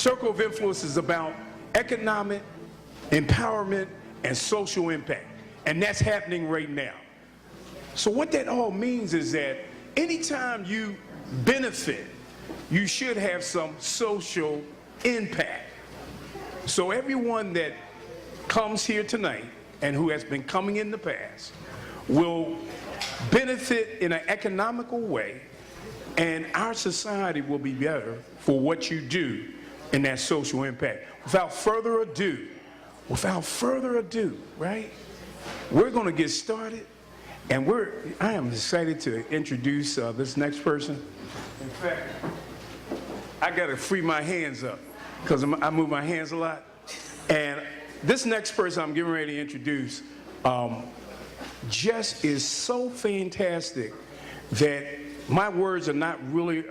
Circle of Influence is about economic empowerment and social impact, and that's happening right now. So what that all means is that anytime you benefit, you should have some social impact. So everyone that comes here tonight and who has been coming in the past will benefit in an economical way, and our society will be better for what you do in that social impact. Without further ado, right, we're going to get started, and I am excited to introduce this next person. In fact, I got to free my hands up because I move my hands a lot. And this next person I'm getting ready to introduce just is so fantastic that my words are not really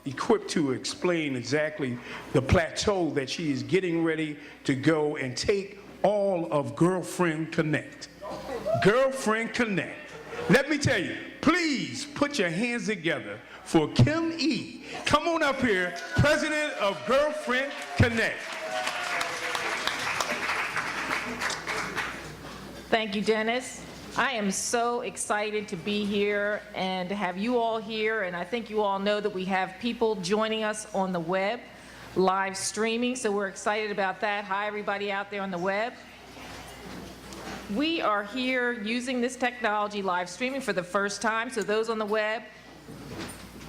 equipped to explain exactly the plateau that she is getting ready to go and take all of GirlfriendConnect. GirlfriendConnect. Let me tell you, please put your hands together for Kim E. Come on up here, president of GirlfriendConnect. Thank you, Dennis. I am so excited to be here and to have you all here, and I think you all know that we have people joining us on the web, live streaming, so we're excited about that. Hi, everybody out there on the web. We are here using this technology, live streaming, for the first time, so those on the web,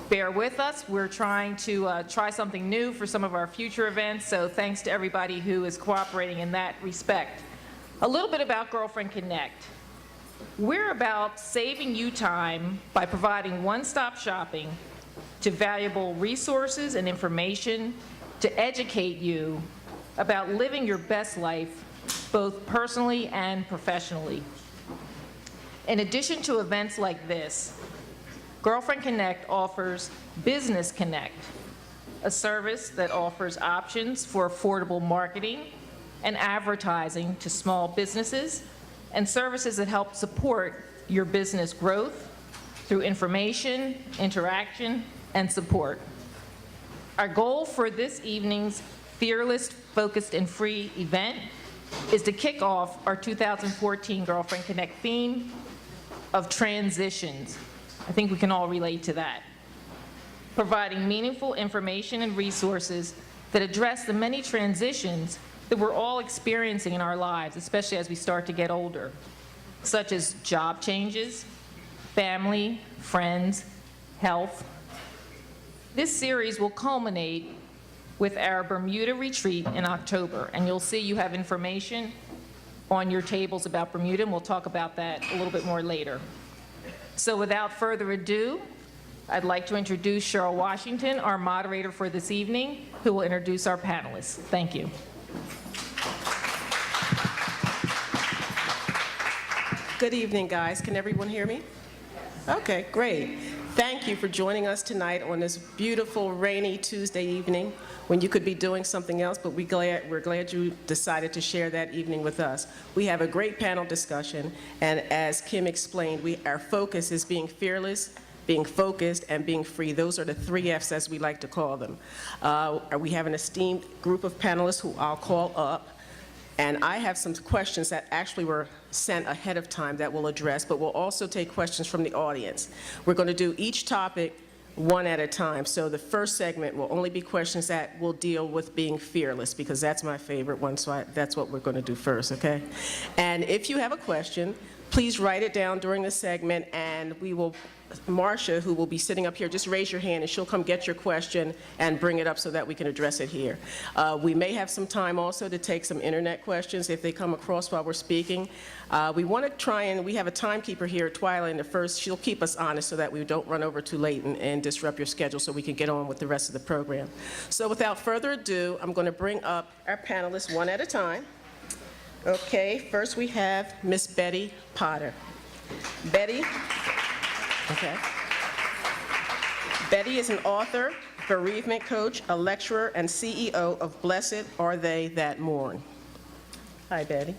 bear with us. We're trying to try something new for some of our future events, so thanks to everybody who is cooperating in that respect. A little bit about GirlfriendConnect. We're about saving you time by providing one-stop shopping to valuable resources and information to educate you about living your best life, both personally and professionally. In addition to events like this, GirlfriendConnect offers Business Connect, a service that offers options for affordable marketing and advertising to small businesses, and services that help support your business growth through information, interaction, and support. Our goal for this evening's Fearless, Focused, and Free event is to kick off our 2014 GirlfriendConnect theme of transitions. I think we can all relate to that. Providing meaningful information and resources that address the many transitions that we're all experiencing in our lives, especially as we start to get older, such as job changes, family, friends, health. This series will culminate with our Bermuda retreat in October, and you'll see you have information on your tables about Bermuda, and we'll talk about that a little bit more later. So without further ado, I'd like to introduce Cheryl Washington, our moderator for this evening, who will introduce our panelists. Thank you. Good evening, guys. Can everyone hear me? Okay, great. Thank you for joining us tonight on this beautiful, rainy Tuesday evening when you could be doing something else, but we're glad you decided to share that evening with us. We have a great panel discussion, and as Kim explained, our focus is being fearless, being focused, and being free. Those are the 3 Fs, as we like to call them. We have an esteemed group of panelists who I'll call up. And I have some questions that actually were sent ahead of time that we'll address, but we'll also take questions from the audience. We're going to do each topic one at a time. So the first segment will only be questions that will deal with being fearless, because that's my favorite one, so that's what we're going to do first, okay? And if you have a question, please write it down during the segment, and we will, Marcia, who will be sitting up here, just raise your hand and she'll come get your question and bring it up so that we can address it here. We may have some time also to take some internet questions if they come across while we're speaking. We want to try, and we have a timekeeper here, Twyla, in the first. She'll keep us honest so that we don't run over too late and disrupt your schedule, so we can get on with the rest of the program. So without further ado, I'm going to bring up our panelists one at a time. Okay, first we have Miss Betty Potter. Betty, okay. Betty is an author, bereavement coach, a lecturer, and CEO of Blessed Are They That Mourn. Hi, Betty.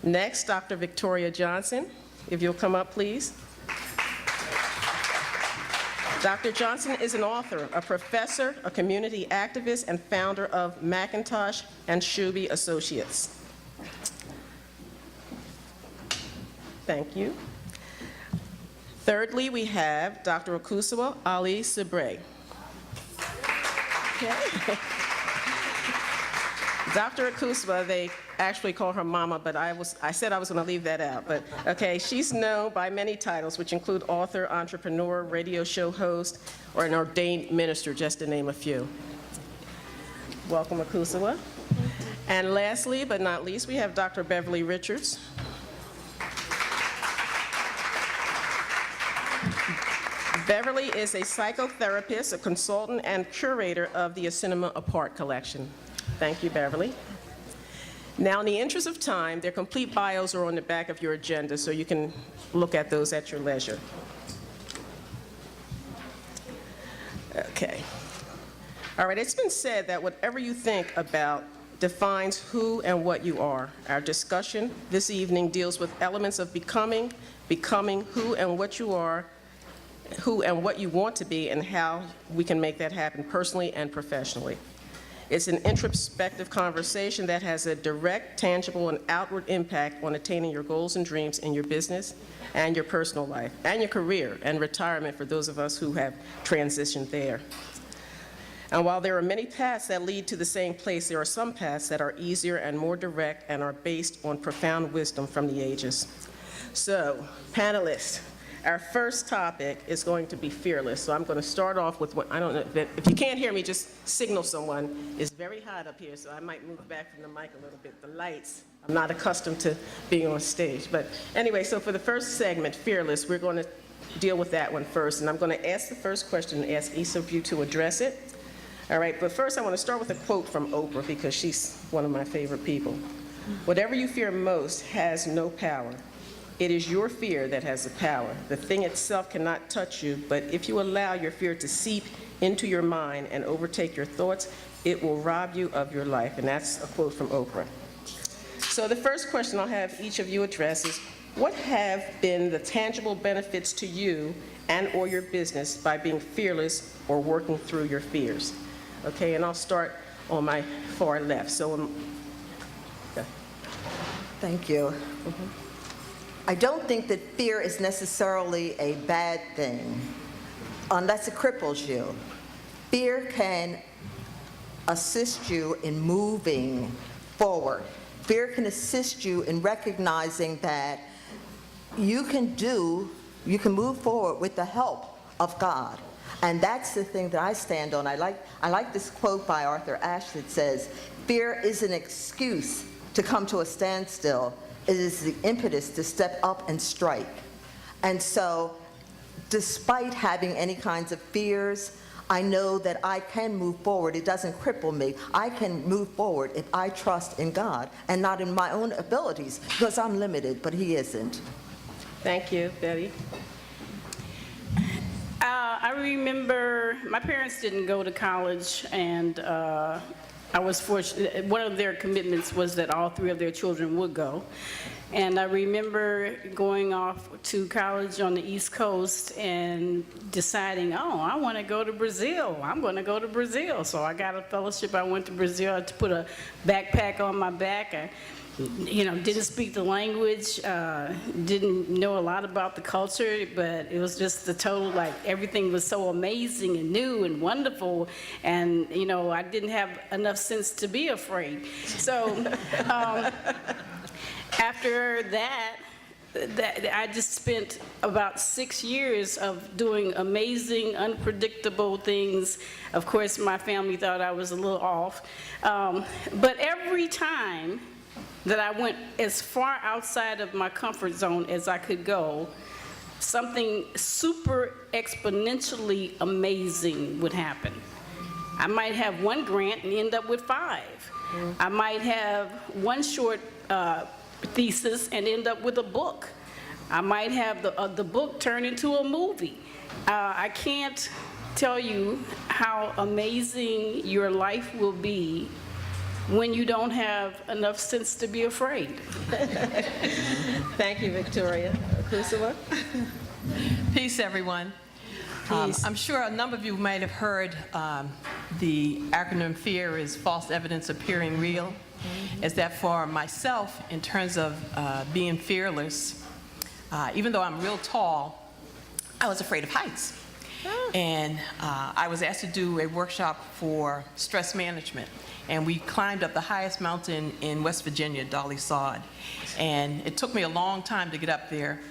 Next, Dr. Victoria Johnson, if you'll come up, please. Dr. Johnson is an author, a professor, a community activist, and founder of McIntosh and Shuby Associates. Thank you. Thirdly, we have Dr. Okusawa Ali Sibre. Okay. Dr. Akusawa, they actually call her Mama, but I said I was going to leave that out. But okay, she's known by many titles, which include author, entrepreneur, radio show host, or an ordained minister, just to name a few. Welcome, Akusawa. And lastly, but not least, we have Dr. Beverly Richards. Beverly is a psychotherapist, a consultant, and curator of the A Cinema Apart collection. Thank you, Beverly. Now, in the interest of time, their complete bios are on the back of your agenda, so you can look at those at your leisure. Okay. All right, it's been said that whatever you think about defines who and what you are. Our discussion this evening deals with elements of becoming who and what you are, who and what you want to be, and how we can make that happen personally and professionally. It's an introspective conversation that has a direct, tangible, and outward impact on attaining your goals and dreams in your business and your personal life, and your career and retirement for those of us who have transitioned there. And while there are many paths that lead to the same place, there are some paths that are easier and more direct and are based on profound wisdom from the ages. So, panelists, our first topic is going to be fearless. So I'm going to start off with what, I don't know, if you can't hear me, just signal someone. It's very hot up here, so I might move back from the mic a little bit. The lights, I'm not accustomed to being on stage. But anyway, so for the first segment, fearless, we're going to deal with that one first. And I'm going to ask the first question and ask each of you to address it. All right, but first I want to start with a quote from Oprah, because she's one of my favorite people. Whatever you fear most has no power. It is your fear that has the power. The thing itself cannot touch you, but if you allow your fear to seep into your mind and overtake your thoughts, it will rob you of your life. And that's a quote from Oprah. So the first question I'll have each of you address is, what have been the tangible benefits to you and or your business by being fearless or working through your fears? Okay, and I'll start on my far left. So, okay. Thank you. I don't think that fear is necessarily a bad thing, unless it cripples you. Fear can assist you in moving forward. Fear can assist you in recognizing that you can move forward with the help of God. And that's the thing that I stand on. I like this quote by Arthur Ashe that says, "Fear is an excuse to come to a standstill. It is the impetus to step up and strike." And so, despite having any kinds of fears, I know that I can move forward. It doesn't cripple me. I can move forward if I trust in God and not in my own abilities, because I'm limited, but He isn't. Thank you, Betty. I remember my parents didn't go to college, and I was fortunate. One of their commitments was that all three of their children would go. And I remember going off to college on the East Coast and deciding, oh, I want to go to Brazil. I'm going to go to Brazil. So I got a fellowship. I went to Brazil. I had to put a backpack on my back. I, didn't speak the language, didn't know a lot about the culture, but it was just the total, like, everything was so amazing and new and wonderful, and, I didn't have enough sense to be afraid. So after that, I just spent about 6 years of doing amazing, unpredictable things. Of course, my family thought I was a little off, but every time that I went as far outside of my comfort zone as I could go, something super exponentially amazing would happen. I might have one grant and end up with 5. I might have one short thesis and end up with a book. I might have the book turn into a movie. I can't tell you how amazing your life will be when you don't have enough sense to be afraid. Thank you, Victoria. Akusawa? Peace, everyone. Peace. I'm sure a number of you might have heard the acronym FEAR is false evidence appearing real. Is that for myself, in terms of being fearless, even though I'm real tall, I was afraid of heights. And I was asked to do a workshop for stress management. And we climbed up the highest mountain in West Virginia, Dolly Sod. And it took me a long time to get up there.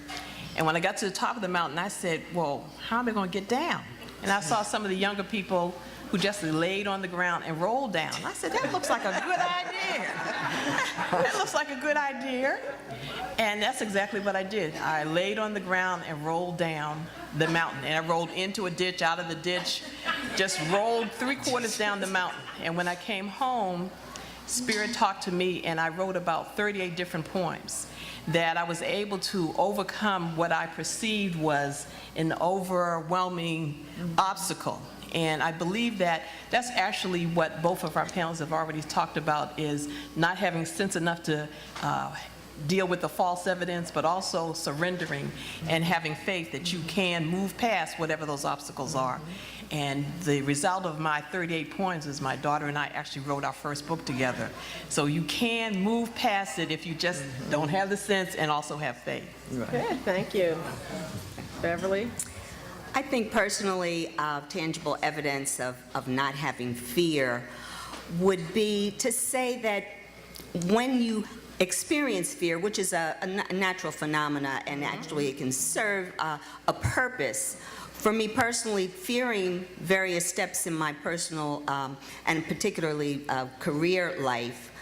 And when I got to the top of the mountain, I said, well, how am I going to get down? And I saw some of the younger people who just laid on the ground and rolled down. I said, that looks like a good idea. That looks like a good idea. And that's exactly what I did. I laid on the ground and rolled down the mountain. And I rolled into a ditch, out of the ditch, just rolled 3/4 down the mountain. And when I came home, Spirit talked to me, and I wrote about 38 different poems that I was able to overcome what I perceived was an overwhelming obstacle. And I believe that that's actually what both of our panels have already talked about, is not having sense enough to deal with the false evidence, but also surrendering and having faith that you can move past whatever those obstacles are. And the result of my 38 poems is my daughter and I actually wrote our first book together. So you can move past it if you just don't have the sense and also have faith. Good, thank you. Beverly? I think personally, tangible evidence of not having fear would be to say that when you experience fear, which is a natural phenomena, and actually it can serve a purpose. For me personally, fearing various steps in my personal and particularly career life,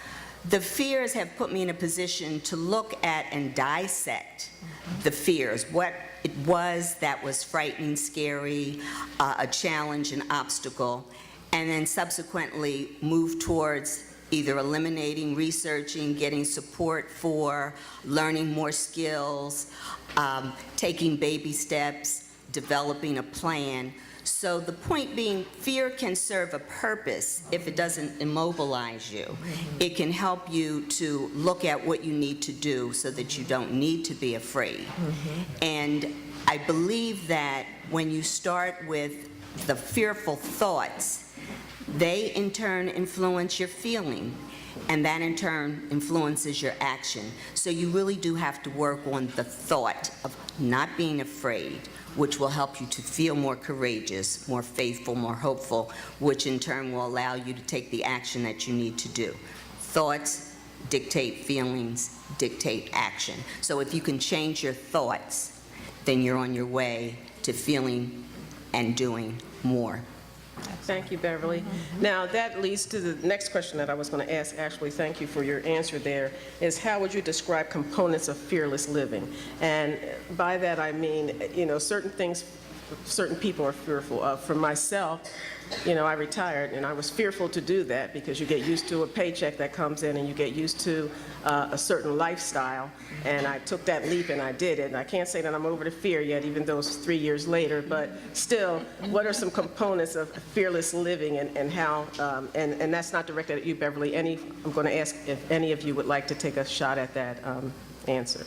the fears have put me in a position to look at and dissect the fears, what it was that was frightening, scary, a challenge, an obstacle, and then subsequently move towards either eliminating, researching, getting support for, learning more skills, taking baby steps, developing a plan. So the point being, fear can serve a purpose if it doesn't immobilize you. It can help you to look at what you need to do so that you don't need to be afraid. And I believe that when you start with the fearful thoughts, they in turn influence your feeling, and that in turn influences your action. So you really do have to work on the thought of not being afraid, which will help you to feel more courageous, more faithful, more hopeful, which in turn will allow you to take the action that you need to do. Thoughts dictate feelings, dictate action. So if you can change your thoughts, then you're on your way to feeling and doing more. Thank you, Beverly. Now, that leads to the next question that I was going to ask. Actually, thank you for your answer there, is how would you describe components of fearless living? And by that, I mean, you know, certain things, certain people are fearful of. For myself, you know, I retired, and I was fearful to do that because you get used to a paycheck that comes in and you get used to a certain lifestyle. And I took that leap and I did it. And I can't say that I'm over the fear yet, even though it's 3 years later. But still, what are some components of fearless living, and how, and that's not directed at you, Beverly. I'm going to ask if any of you would like to take a shot at that answer.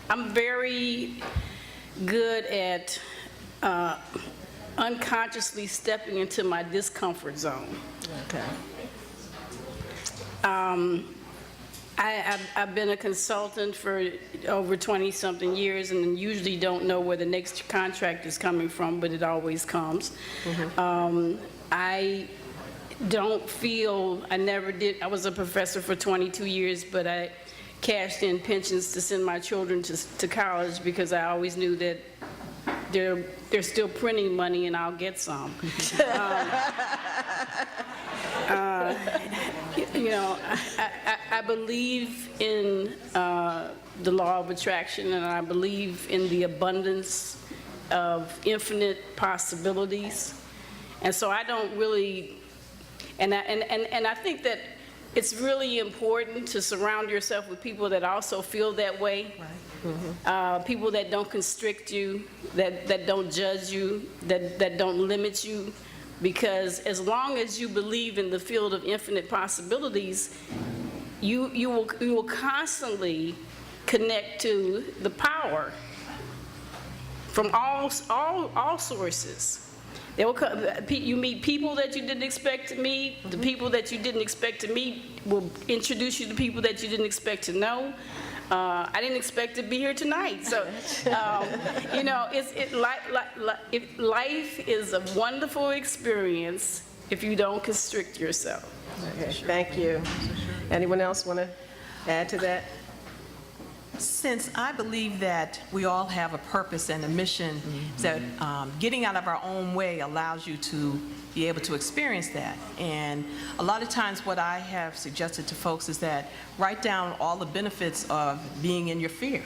I'm very good at unconsciously stepping into my discomfort zone. Okay. I've been a consultant for over 20-something years, and usually don't know where the next contract is coming from, but it always comes. I don't feel, I never did, I was a professor for 22 years, but I cashed in pensions to send my children to college because I always knew that they're still printing money and I'll get some. You know, I believe in the law of attraction, and I believe in the abundance of infinite possibilities. And so I don't really, and I think that it's really important to surround yourself with people that also feel that way. Right. People that don't constrict you, that don't judge you, that don't limit you. Because as long as you believe in the field of infinite possibilities, you will constantly connect to the power from all sources. They will come, you meet people that you didn't expect to meet. The people that you didn't expect to meet will introduce you to people that you didn't expect to know. I didn't expect to be here tonight. So, you know, life is a wonderful experience if you don't constrict yourself. Okay, thank you. Anyone else want to add to that? Since I believe that we all have a purpose and a mission, that getting out of our own way allows you to be able to experience that. And a lot of times what I have suggested to folks is that write down all the benefits of being in your fear,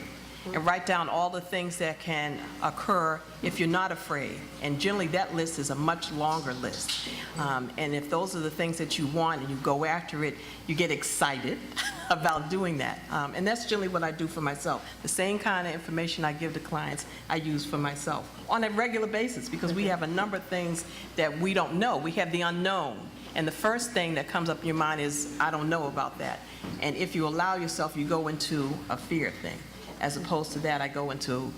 and write down all the things that can occur if you're not afraid. And generally that list is a much longer list. And if those are the things that you want and you go after it, you get excited about doing that. And that's generally what I do for myself. The same kind of information I give to clients, I use for myself on a regular basis, because we have a number of things that we don't know. We have the unknown. And the first thing that comes up in your mind is, I don't know about that. And if you allow yourself, you go into a fear thing. As opposed to that, I go into,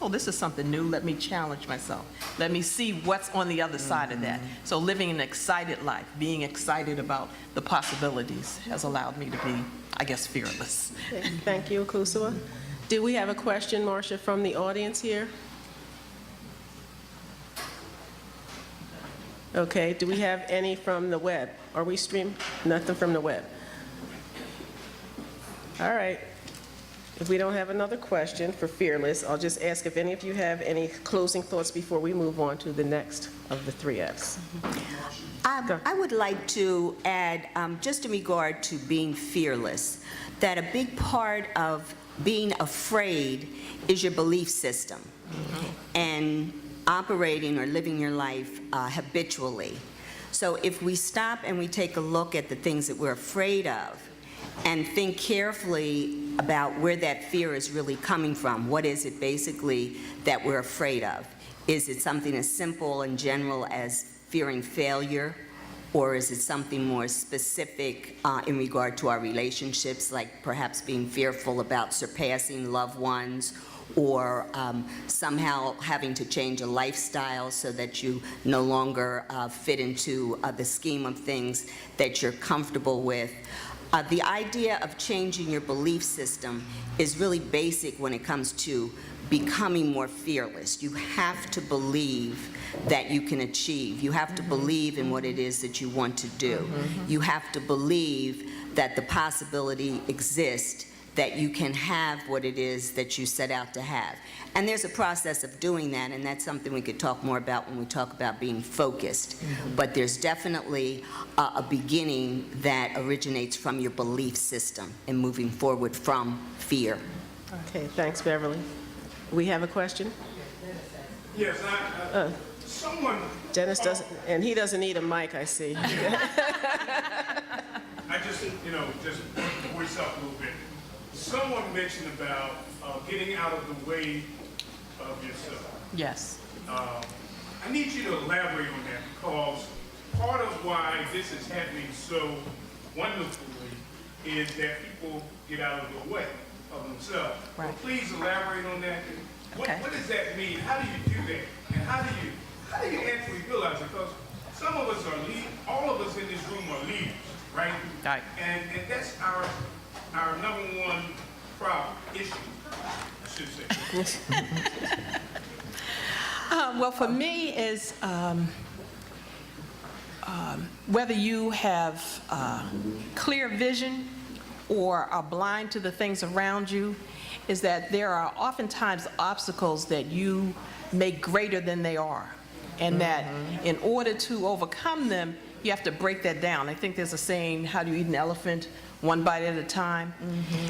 oh, this is something new. Let me challenge myself. Let me see what's on the other side of that. So living an excited life, being excited about the possibilities has allowed me to be, I guess, fearless. Okay, thank you, Kusua. Do we have a question, Marcia, from the audience here? Okay, do we have any from the web? Are we streaming? Nothing from the web. All right. If we don't have another question for Fearless, I'll just ask if any of you have any closing thoughts before we move on to the next of the 3 Fs. I would like to add, just in regard to being fearless, that a big part of being afraid is your belief system and operating or living your life habitually. So if we stop and we take a look at the things that we're afraid of and think carefully about where that fear is really coming from, what is it basically that we're afraid of? Is it something as simple and general as fearing failure, or is it something more specific in regard to our relationships, like perhaps being fearful about surpassing loved ones, or somehow having to change a lifestyle so that you no longer fit into the scheme of things that you're comfortable with? The idea of changing your belief system is really basic when it comes to becoming more fearless. You have to believe that you can achieve. You have to believe in what it is that you want to do. You have to believe that the possibility exists that you can have what it is that you set out to have. And there's a process of doing that, and that's something we could talk more about when we talk about being focused. But there's definitely a beginning that originates from your belief system and moving forward from fear. Okay, thanks, Beverly. We have a question? Yes, someone... Dennis doesn't, and he doesn't need a mic, I see. I just, just voice up a little bit. Someone mentioned about getting out of the way of yourself. Yes. I need you to elaborate on that, because part of why this is happening so wonderfully is that people get out of the way of themselves. Right. So please elaborate on that. What does that mean? How do you do that? And how do you actually realize it? Because some of us are leaders, all of us in this room are leaders, right? Right. And that's our number one problem, issue, I should say. Well, for me, is whether you have clear vision or are blind to the things around you, is that there are oftentimes obstacles that you make greater than they are. And that in order to overcome them, you have to break that down. I think there's a saying, how do you eat an elephant? One bite at a time.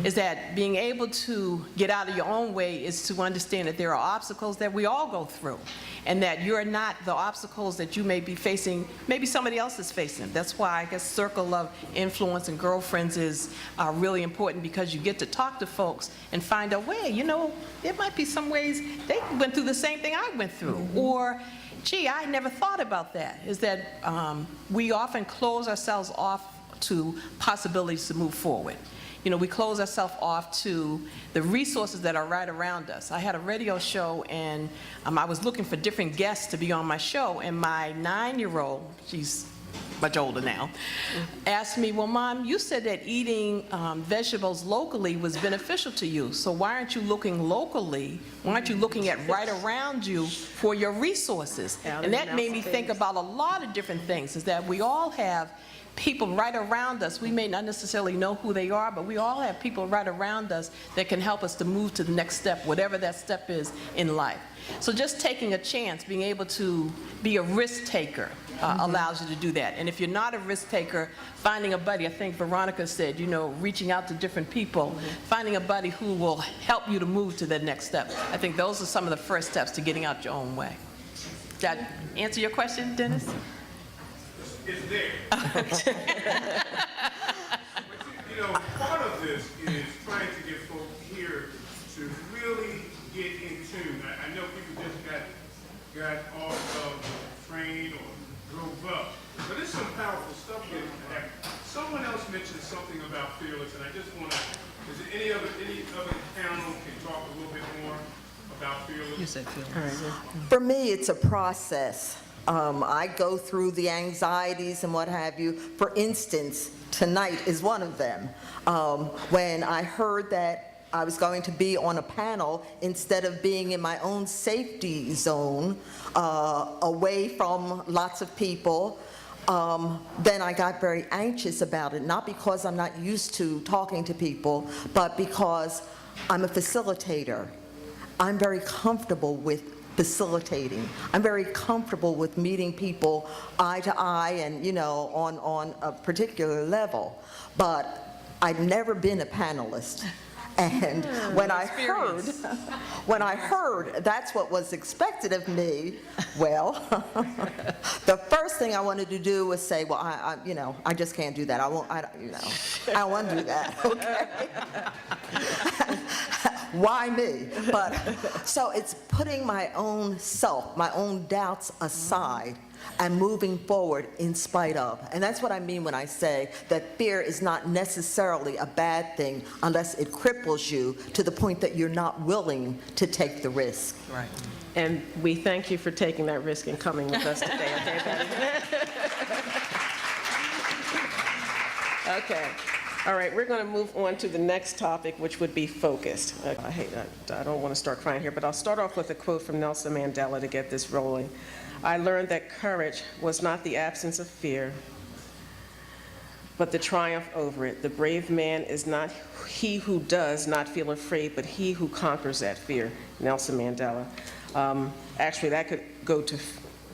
Is that being able to get out of your own way is to understand that there are obstacles that we all go through, and that you're not the obstacles that you may be facing, maybe somebody else is facing. That's why I guess circle of influence and girlfriends is really important, because you get to talk to folks and find out, well, there might be some ways they went through the same thing I went through, or gee, I never thought about that. Is that we often close ourselves off to possibilities to move forward. we close ourselves off to the resources that are right around us. I had a radio show, and I was looking for different guests to be on my show, and my 9-year-old, she's much older now, asked me, well, Mom, you said that eating vegetables locally was beneficial to you, so why aren't you looking locally? Why aren't you looking at right around you for your resources? And that made me think about a lot of different things, is that we all have people right around us. We may not necessarily know who they are, but we all have people right around us that can help us to move to the next step, whatever that step is in life. So just taking a chance, being able to be a risk taker allows you to do that. And if you're not a risk taker, finding a buddy, I think Veronica said, reaching out to different people, finding a buddy who will help you to move to the next step. I think those are some of the first steps to getting out your own way. Did that answer your question, Dennis? It's there. Part of this is trying to get folks here to really get in tune. I know people just got off of the train or drove up, but there's some powerful stuff here. Someone else mentioned something about fearless, and I just want to, is there any other panel can talk a little bit more about fearless? You said fearless. For me, it's a process. I go through the anxieties and what have you. For instance, tonight is one of them. When I heard that I was going to be on a panel, instead of being in my own safety zone, away from lots of people, then I got very anxious about it, not because I'm not used to talking to people, but because I'm a facilitator. I'm very comfortable with facilitating. I'm very comfortable with meeting people eye to eye and, on a particular level. But I've never been a panelist. And when I heard that's what was expected of me, well, the first thing I wanted to do was say, well, I just can't do that. I don't want to do that, okay? Why me? But so it's putting my own self, my own doubts aside and moving forward in spite of. And that's what I mean when I say that fear is not necessarily a bad thing unless it cripples you to the point that you're not willing to take the risk. Right. And we thank you for taking that risk and coming with us today, okay, Betty? Okay. All right, we're going to move on to the next topic, which would be focused. I don't want to start crying here, but I'll start off with a quote from Nelson Mandela to get this rolling. I learned that courage was not the absence of fear, but the triumph over it. The brave man is not he who does not feel afraid, but he who conquers that fear. Nelson Mandela. Actually, that could go to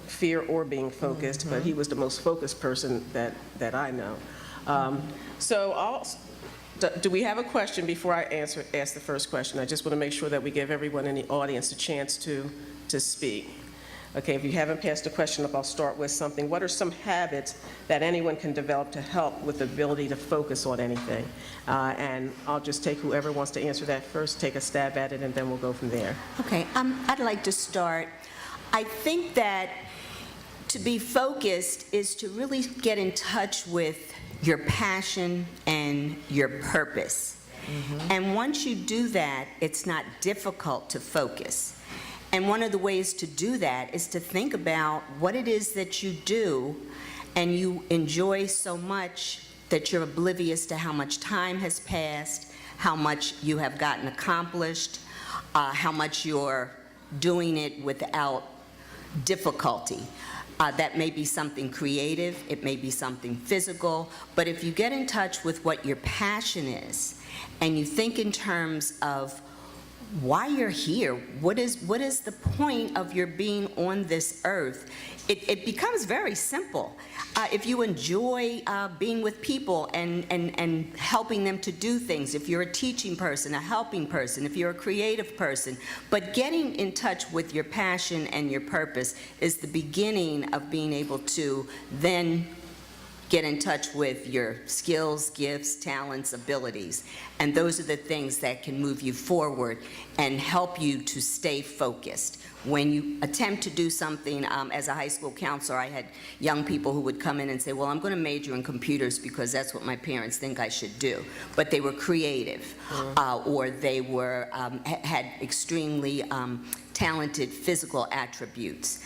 fear or being focused, but he was the most focused person that I know. Do we have a question before I ask the first question? I just want to make sure that we give everyone in the audience a chance to speak. Okay, if you haven't passed a question up, I'll start with something. What are some habits that anyone can develop to help with the ability to focus on anything? And I'll just take whoever wants to answer that first, take a stab at it, and then we'll go from there. Okay, I'd like to start. I think that to be focused is to really get in touch with your passion and your purpose. And once you do that, it's not difficult to focus. And one of the ways to do that is to think about what it is that you do and you enjoy so much that you're oblivious to how much time has passed, how much you have gotten accomplished, how much you're doing it without difficulty. That may be something creative, it may be something physical, but if you get in touch with what your passion is and you think in terms of why you're here, what is the point of your being on this earth, it becomes very simple. If you enjoy being with people and helping them to do things, if you're a teaching person, a helping person, if you're a creative person, but getting in touch with your passion and your purpose is the beginning of being able to then get in touch with your skills, gifts, talents, abilities. And those are the things that can move you forward and help you to stay focused. When you attempt to do something, as a high school counselor, I had young people who would come in and say, well, I'm going to major in computers because that's what my parents think I should do. But they were creative, or they were, had extremely talented physical attributes.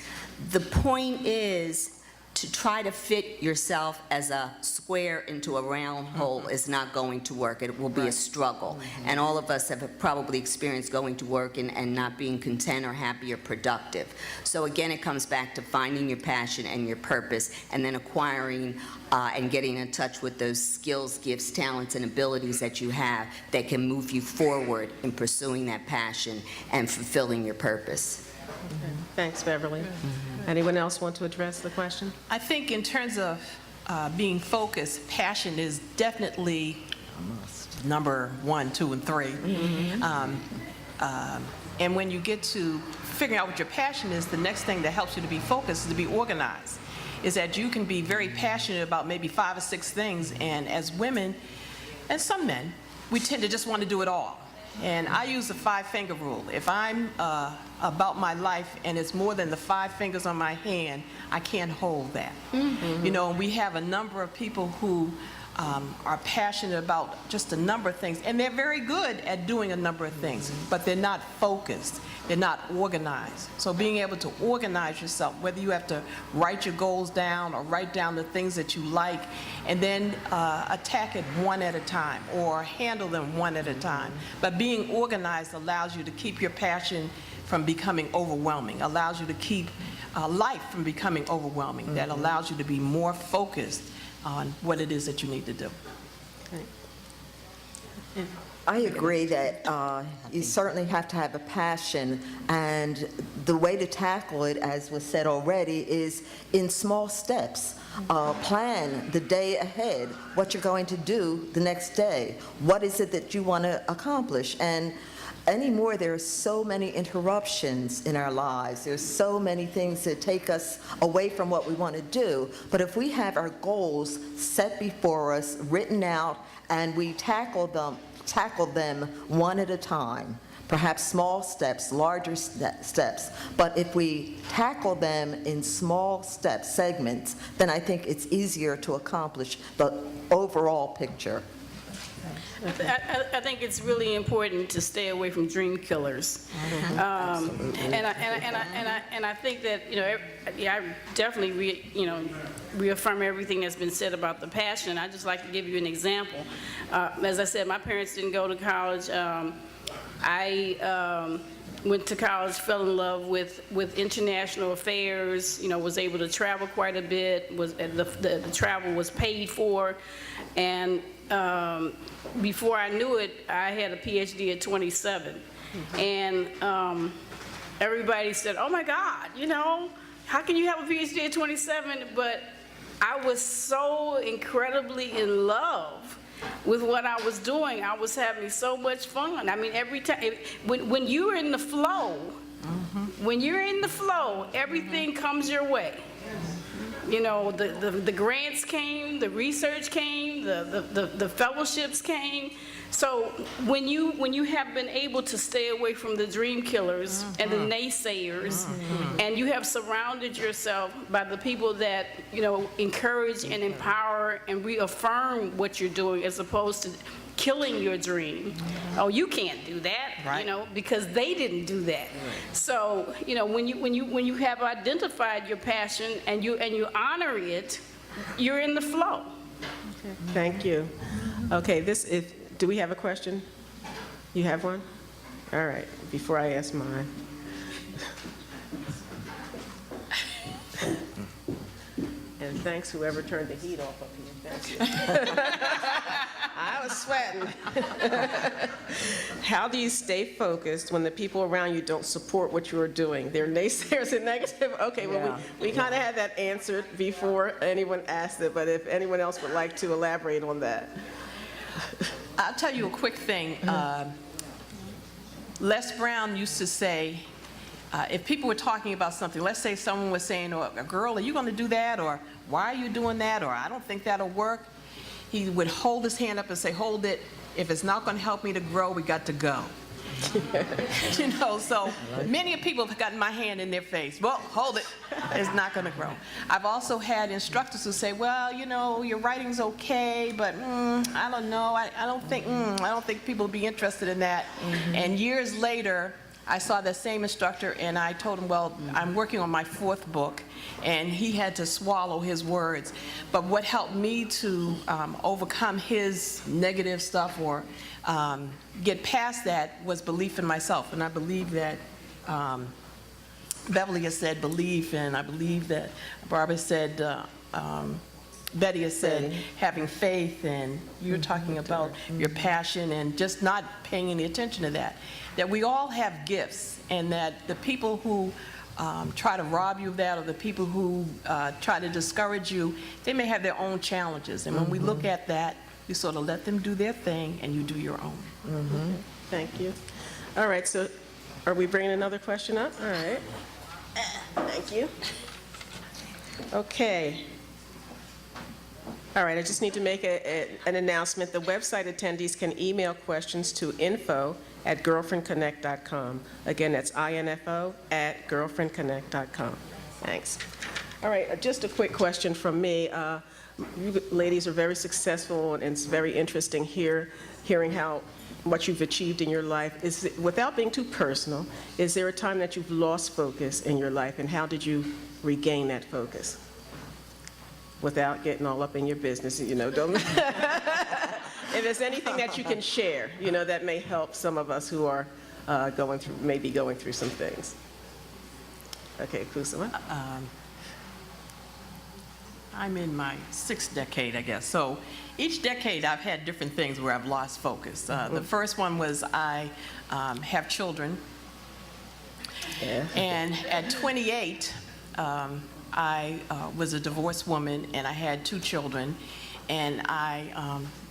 The point is, to try to fit yourself as a square into a round hole is not going to work. It will be a struggle. And all of us have probably experienced going to work and not being content or happy or productive. So again, it comes back to finding your passion and your purpose, and then acquiring and getting in touch with those skills, gifts, talents, and abilities that you have that can move you forward in pursuing that passion and fulfilling your purpose. Thanks, Beverly. Anyone else want to address the question? I think in terms of being focused, passion is definitely number 1, 2, and 3. And when you get to figuring out what your passion is, the next thing that helps you to be focused is to be organized. Is that you can be very passionate about maybe 5 or 6 things, and as women, and some men, we tend to just want to do it all. And I use the 5-finger rule. If I'm about my life and it's more than the 5 fingers on my hand, I can't hold that. You know, we have a number of people who are passionate about just a number of things, and they're very good at doing a number of things, but they're not focused. They're not organized. So being able to organize yourself, whether you have to write your goals down or write down the things that you like, and then attack it one at a time or handle them one at a time. But being organized allows you to keep your passion from becoming overwhelming, allows you to keep life from becoming overwhelming, that allows you to be more focused on what it is that you need to do. I agree that you certainly have to have a passion, and the way to tackle it, as was said already, is in small steps. Plan the day ahead, what you're going to do the next day. What is it that you want to accomplish? And anymore, there are so many interruptions in our lives. There's so many things that take us away from what we want to do. But if we have our goals set before us, written out, and we tackle them one at a time, perhaps small steps, larger steps. But if we tackle them in small steps, segments, then I think it's easier to accomplish the overall picture. I think it's really important to stay away from dream killers. And I think that, you know, I definitely reaffirm everything that's been said about the passion. I'd just like to give you an example. As I said, my parents didn't go to college. I went to college, fell in love with international affairs, you know, was able to travel quite a bit, the travel was paid for, and before I knew it, I had a PhD at 27. And everybody said, oh my God, you know, how can you have a PhD at 27? But I was so incredibly in love with what I was doing. I was having so much fun. I mean, every time, when you're in the flow, everything comes your way. You know, the grants came, the research came, the fellowships came. So when you have been able to stay away from the dream killers and the naysayers, and you have surrounded yourself by the people that, you know, encourage and empower and reaffirm what you're doing, as opposed to killing your dream. Oh, you can't do that, right. You know, because they didn't do that. So, you know, when you have identified your passion and you honor it, you're in the flow. Thank you. Okay, do we have a question? You have one? All right, before I ask mine. And thanks whoever turned the heat off up here. Thank you. I was sweating. How do you stay focused when the people around you don't support what you are doing? They're naysayers and negative. Okay, well, we kind of had that answered before anyone asked it, but if anyone else would like to elaborate on that. I'll tell you a quick thing. Les Brown used to say, if people were talking about something, let's say someone was saying, oh, girl, are you going to do that? Or why are you doing that? Or I don't think that'll work. He would hold his hand up and say, hold it. If it's not going to help me to grow, we got to go. You know, so many people have gotten my hand in their face. Well, hold it. It's not going to grow. I've also had instructors who say, well, you know, your writing's okay, but I don't know. I don't think people will be interested in that. And years later, I saw that same instructor, and I told him, well, I'm working on my 4th book, and he had to swallow his words. But what helped me to overcome his negative stuff or get past that was belief in myself. And I believe that Beverly has said belief, and I believe that Barbara said, Betty has said having faith, and you're talking about your passion and just not paying any attention to that. That we all have gifts, and that the people who try to rob you of that, or the people who try to discourage you, they may have their own challenges. And when we look at that, you sort of let them do their thing, and you do your own. Thank you. All right, so are we bringing another question up? All right. Thank you. Okay. All right, I just need to make an announcement. The website attendees can email questions to info@girlfriendconnect.com. Again, that's info@girlfriendconnect.com. Thanks. All right, just a quick question from me. You ladies are very successful, and it's very interesting hearing what you've achieved in your life. Without being too personal, is there a time that you've lost focus in your life, and how did you regain that focus? Without getting all up in your business, you know, don't. If there's anything that you can share, you know, that may help some of us who are going through some things. Okay, Kusama. I'm in my 6th decade, I guess. So each decade I've had different things where I've lost focus. The first one was I have children. Yeah. And at 28, I was a divorced woman, and I had 2 children, and I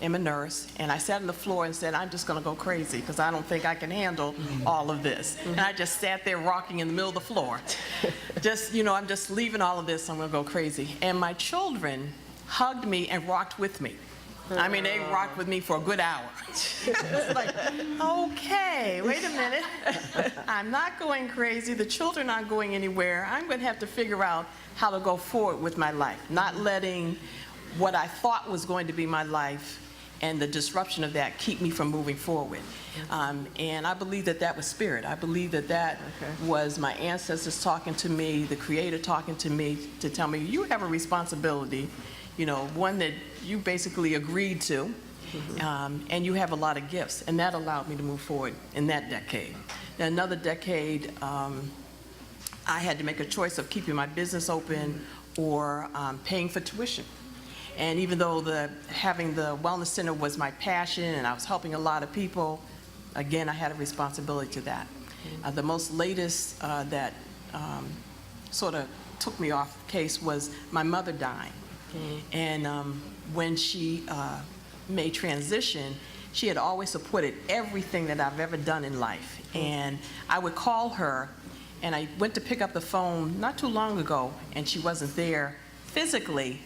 am a nurse, and I sat on the floor and said, I'm just going to go crazy because I don't think I can handle all of this. And I just sat there rocking in the middle of the floor. Just, you know, I'm just leaving all of this, I'm going to go crazy. And my children hugged me and rocked with me. I mean, they rocked with me for a good hour. It's like, okay, wait a minute. I'm not going crazy. The children aren't going anywhere. I'm going to have to figure out how to go forward with my life, not letting what I thought was going to be my life and the disruption of that keep me from moving forward. And I believe that that was spirit. I believe that that was my ancestors talking to me, the Creator talking to me to tell me, you have a responsibility, you know, one that you basically agreed to, and you have a lot of gifts. And that allowed me to move forward in that decade. Now, another decade, I had to make a choice of keeping my business open or paying for tuition. And even though having the wellness center was my passion and I was helping a lot of people, again, I had a responsibility to that. The most latest that sort of took me off case was my mother dying. And when she made transition, she had always supported everything that I've ever done in life. And I would call her, and I went to pick up the phone not too long ago, and she wasn't there physically,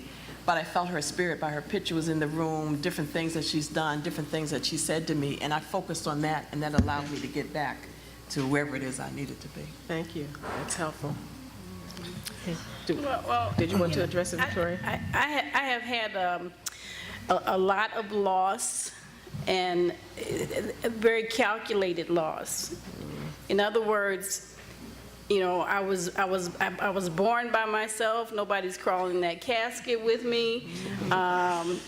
but I felt her spirit by her picture was in the room, different things that she's done, different things that she said to me, and I focused on that, and that allowed me to get back to wherever it is I needed to be. Thank you. That's helpful. Did you want to address it, Victoria? I have had a lot of loss, and a very calculated loss. In other words, you know, I was born by myself. Nobody's crawling in that casket with me.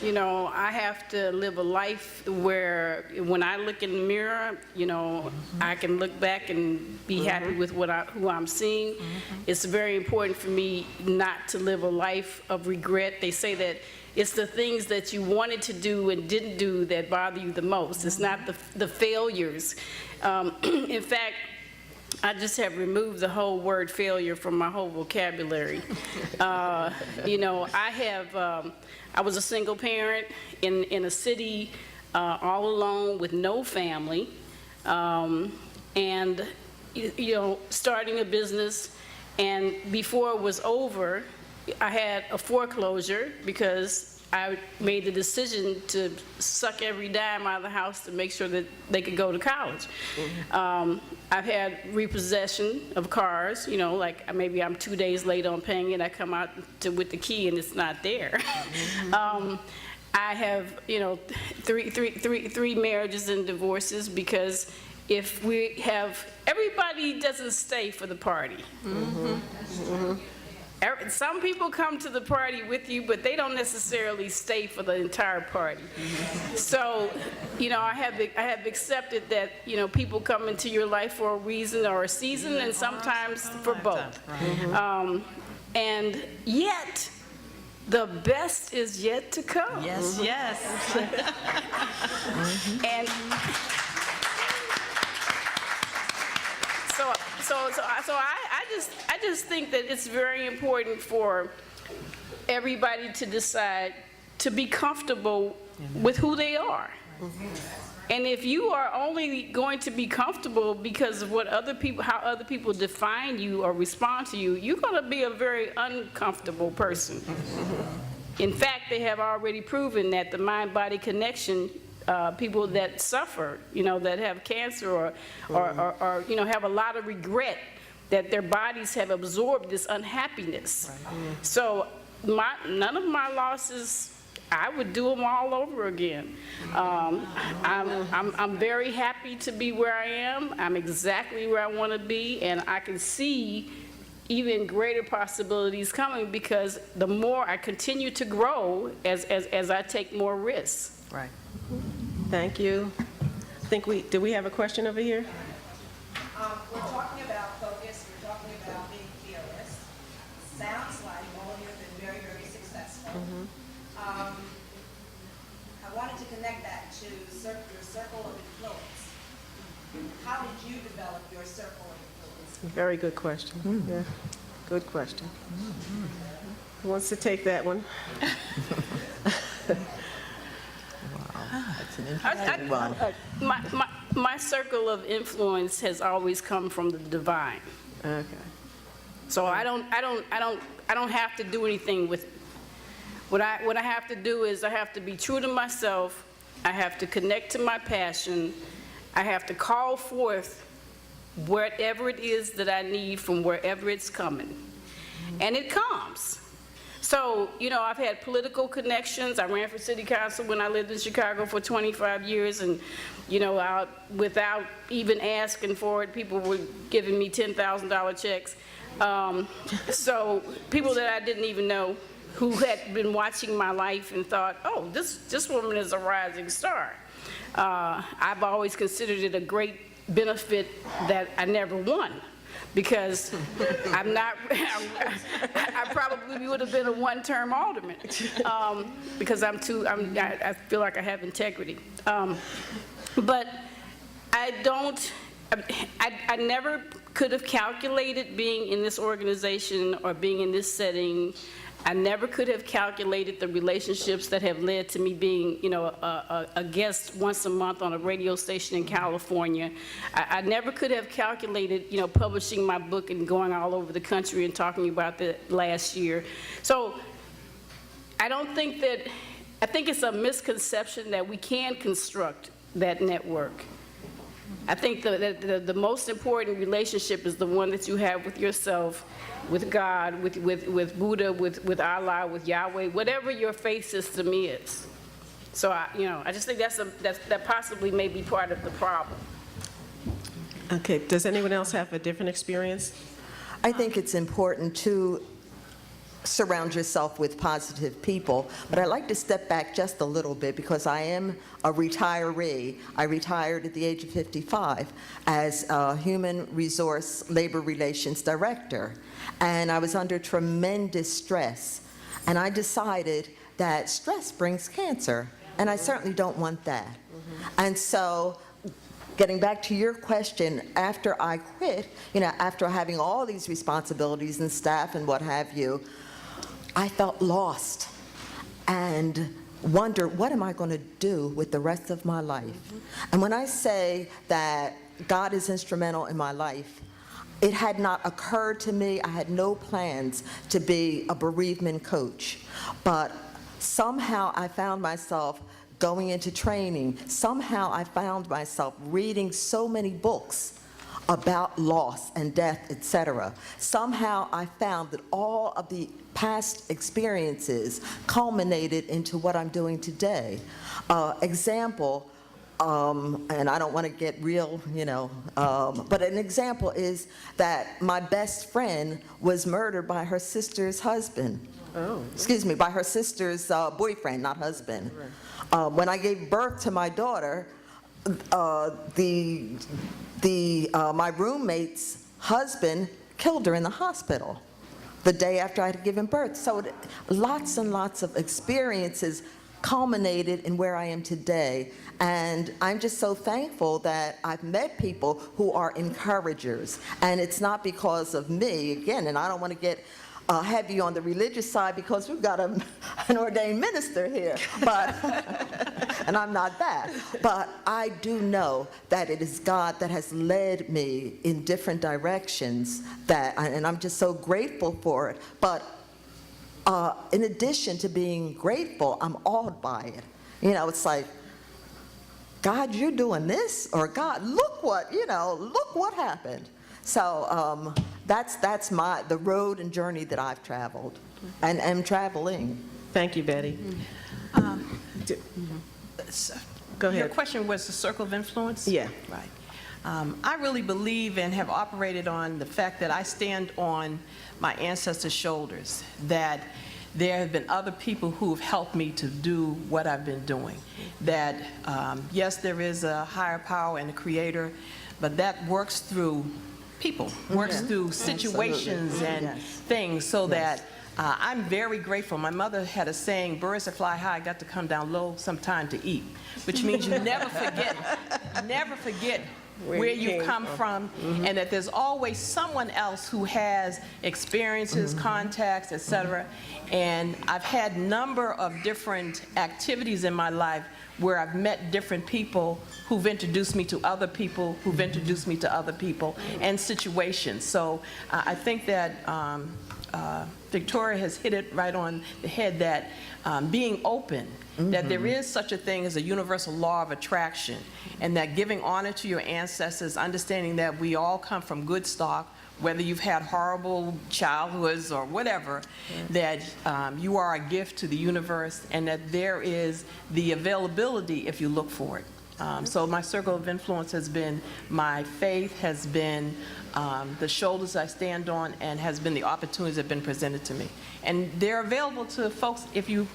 You know, I have to live a life where when I look in the mirror, you know, I can look back and be happy with who I'm seeing. It's very important for me not to live a life of regret. They say that it's the things that you wanted to do and didn't do that bother you the most. It's not the failures. In fact, I just have removed the whole word failure from my whole vocabulary. You know, I was a single parent in a city all alone with no family. And starting a business, and before it was over, I had a foreclosure because I made the decision to suck every dime out of the house to make sure that they could go to college. I've had repossession of cars, like maybe I'm 2 days late on paying it, I come out with the key and it's not there. I have, three marriages and divorces because if we have, everybody doesn't stay for the party. Some people come to the party with you, but they don't necessarily stay for the entire party. So, I have accepted that, people come into your life for a reason or a season, and sometimes for both. And yet, the best is yet to come. Yes, yes. And so I just think that it's very important for everybody to decide to be comfortable with who they are. And if you are only going to be comfortable because of how other people define you or respond to you, you're going to be a very uncomfortable person. In fact, they have already proven that the mind-body connection, people that suffer, that have cancer or have a lot of regret, that their bodies have absorbed this unhappiness. So none of my losses, I would do them all over again. I'm very happy to be where I am. I'm exactly where I want to be, and I can see even greater possibilities coming because the more I continue to grow as I take more risks. Right. Thank you. Do we have a question over here? We're talking about focus, we're talking about being fearless. Sounds like all of you have been very, very successful. I wanted to connect that to your circle of influence. How did you develop your circle of influence? Very good question. Yeah, good question. Who wants to take that one? That's an interesting one. My circle of influence has always come from the divine. Okay. So I don't have to do anything with it. What I have to do is I have to be true to myself. I have to connect to my passion. I have to call forth whatever it is that I need from wherever it's coming. And it comes. So, I've had political connections. I ran for city council when I lived in Chicago for 25 years, and, without even asking for it, people were giving me $10,000 checks. So people that I didn't even know who had been watching my life and thought, oh, this woman is a rising star. I've always considered it a great benefit that I never won. Because I probably would have been a one-term alderman because I feel like I have integrity. But I never could have calculated being in this organization or being in this setting. I never could have calculated the relationships that have led to me being, a guest once a month on a radio station in California. I never could have calculated, publishing my book and going all over the country and talking about it last year. So I think it's a misconception that we can construct that network. I think the most important relationship is the one that you have with yourself, with God, with Buddha, with Allah, with Yahweh, whatever your faith system is. So I just think that possibly may be part of the problem. Okay, does anyone else have a different experience? I think it's important to surround yourself with positive people, but I'd like to step back just a little bit because I am a retiree. I retired at the age of 55 as a human resource labor relations director, and I was under tremendous stress, and I decided that stress brings cancer, and I certainly don't want that. And so getting back to your question, after I quit, after having all these responsibilities and staff and what have you, I felt lost and wondered, what am I going to do with the rest of my life? And when I say that God is instrumental in my life. It had not occurred to me, I had no plans to be a bereavement coach, but somehow I found myself going into training. Somehow I found myself reading so many books about loss and death, etc. Somehow I found that all of the past experiences culminated into what I'm doing today. Example, and I don't want to get real, but an example is that my best friend was murdered by her sister's husband. Oh. Excuse me, by her sister's boyfriend, not husband. When I gave birth to my daughter, my roommate's husband killed her in the hospital the day after I had given birth. So lots and lots of experiences culminated in where I am today. And I'm just so thankful that I've met people who are encouragers. And it's not because of me, again, and I don't want to get heavy on the religious side because we've got an ordained minister here, but and I'm not that. But I do know that it is God that has led me in different directions, and I'm just so grateful for it. But in addition to being grateful, I'm awed by it. It's like, God, you're doing this, or God, look what happened. So that's the road and journey that I've traveled and am traveling. Thank you, Betty. Go ahead. Your question was the circle of influence? Yeah. Right. I really believe and have operated on the fact that I stand on my ancestors' shoulders, that there have been other people who have helped me to do what I've been doing. That, yes, there is a higher power and a creator, but that works through people, works through situations and things, so that I'm very grateful. My mother had a saying, birds that fly high got to come down low sometime to eat, which means you never forget where you've come from, and that there's always someone else who has experiences, contacts, etc. And I've had a number of different activities in my life where I've met different people who've introduced me to other people, who've introduced me to other people, and situations. So I think that Victoria has hit it right on the head, that being open, that there is such a thing as a universal law of attraction, and that giving honor to your ancestors, understanding that we all come from good stock, whether you've had horrible childhoods or whatever, that you are a gift to the universe, and that there is the availability if you look for it. So my circle of influence has been my faith, has been the shoulders I stand on, and has been the opportunities that have been presented to me. And they're available to folks if you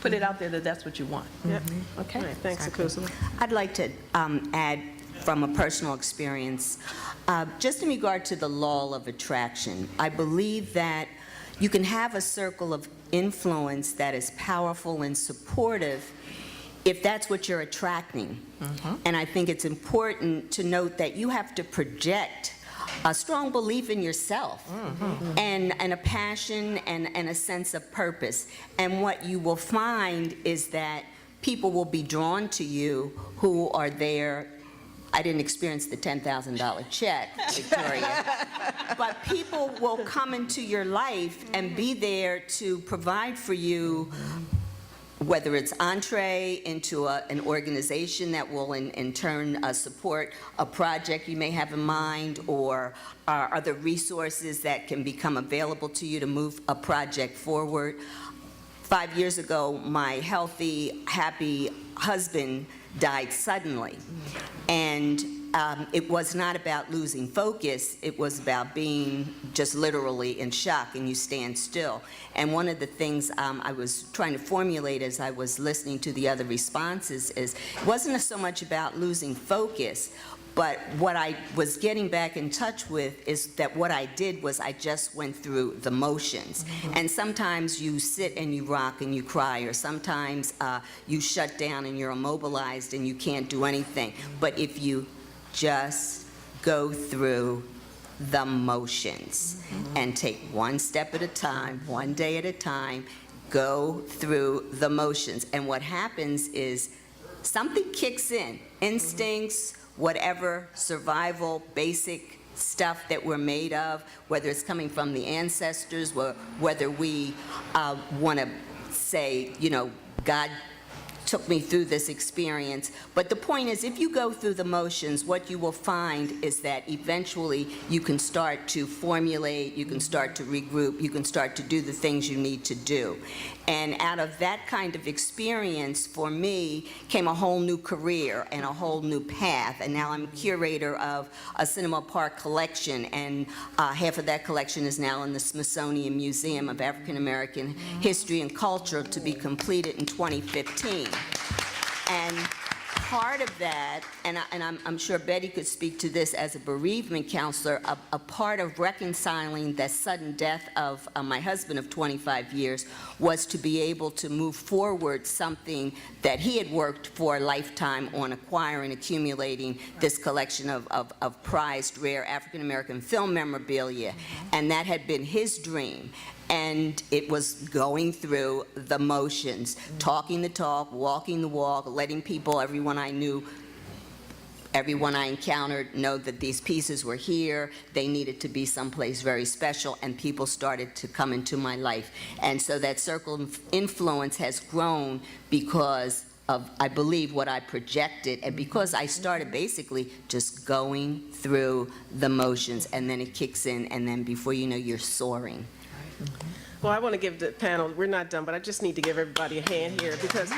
put it out there that that's what you want. Yep. Okay? All right, thanks, Akusala. I'd like to add from a personal experience, just in regard to the law of attraction. I believe that you can have a circle of influence that is powerful and supportive if that's what you're attracting. And I think it's important to note that you have to project a strong belief in yourself, and a passion and a sense of purpose. And what you will find is that people will be drawn to you who are there. I didn't experience the $10,000 check, Victoria, but people will come into your life and be there to provide for you, whether it's entree into an organization that will in turn support a project you may have in mind, or other resources that can become available to you to move a project forward. 5 years ago, my healthy, happy husband died suddenly. And it was not about losing focus, it was about being just literally in shock, and you stand still. And one of the things I was trying to formulate as I was listening to the other responses is, it wasn't so much about losing focus, but what I was getting back in touch with is that what I did was I just went through the motions. And sometimes you sit and you rock and you cry, or sometimes you shut down and you're immobilized and you can't do anything. But if you just go through the motions and take one step at a time, one day at a time, go through the motions. And what happens is something kicks in, instincts, whatever survival, basic stuff that we're made of, whether it's coming from the ancestors, whether we want to say, you know, God took me through this experience. But the point is, if you go through the motions, what you will find is that eventually you can start to formulate, you can start to regroup, you can start to do the things you need to do. And out of that kind of experience, for me, came a whole new career and a whole new path. And now I'm curator of a Cinema Park collection, and half of that collection is now in the Smithsonian Museum of African American History and Culture, to be completed in 2015. And part of that, and I'm sure Betty could speak to this as a bereavement counselor, a part of reconciling the sudden death of my husband of 25 years was to be able to move forward something that he had worked for a lifetime on, acquiring, accumulating this collection of prized, rare African-American film memorabilia. And that had been his dream. And it was going through the motions, talking the talk, walking the walk, letting people, everyone I knew, everyone I encountered, know that these pieces were here, they needed to be someplace very special, and people started to come into my life. And so that circle of influence has grown because of, I believe, what I projected, and because I started basically just going through the motions, and then it kicks in, and then before you know, you're soaring. Well, I want to give the panel, we're not done, but I just need to give everybody a hand here, because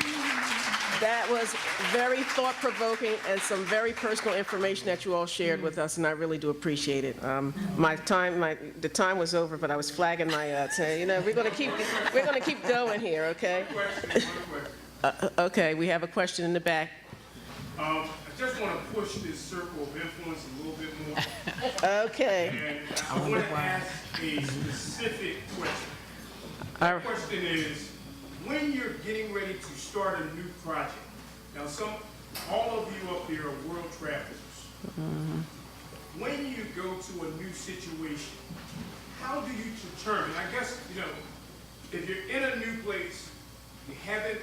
that was very thought-provoking and some very personal information that you all shared with us, and I really do appreciate it. The time was over, but I was flagging my, saying, you know, we're going to keep going here, okay? Okay, we have a question in the back. I just want to push this circle of influence a little bit more. Okay. And I want to ask a specific question. The question is, when you're getting ready to start a new project, now all of you up there are world travelers. When you go to a new situation, how do you determine, I guess, you know, if you're in a new place, you haven't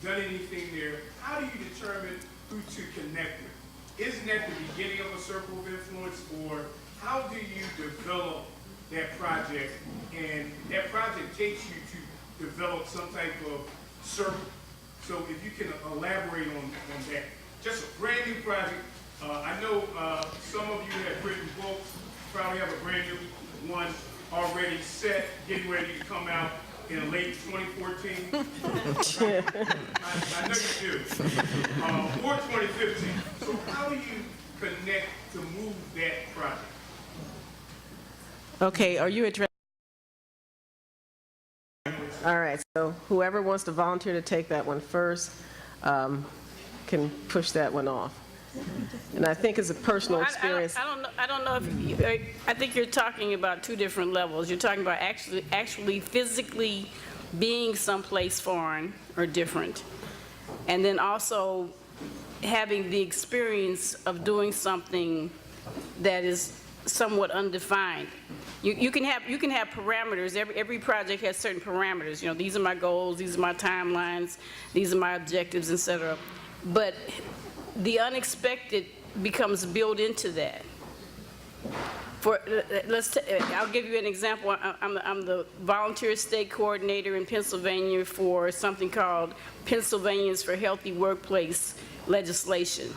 done anything there, how do you determine who to connect with? Isn't that the beginning of a circle of influence, or how do you develop that project, and that project takes you to develop some type of circle? So if you can elaborate on that. Just a brand new project. I know some of you have written books, probably have a brand new one already set, getting ready to come out in late 2014. I know you do. Or 2015. So how do you connect to move that project? Okay, are you addressing? All right, so whoever wants to volunteer to take that one first can push that one off. And I think it's a personal experience. I don't know if I think you're talking about two different levels. You're talking about actually physically being someplace foreign or different, and then also having the experience of doing something that is somewhat undefined. You can have parameters. Every project has certain parameters. You know, these are my goals, these are my timelines, these are my objectives, etc. But the unexpected becomes built into that. I'll give you an example. I'm the volunteer state coordinator in Pennsylvania for something called Pennsylvanians for Healthy Workplace legislation.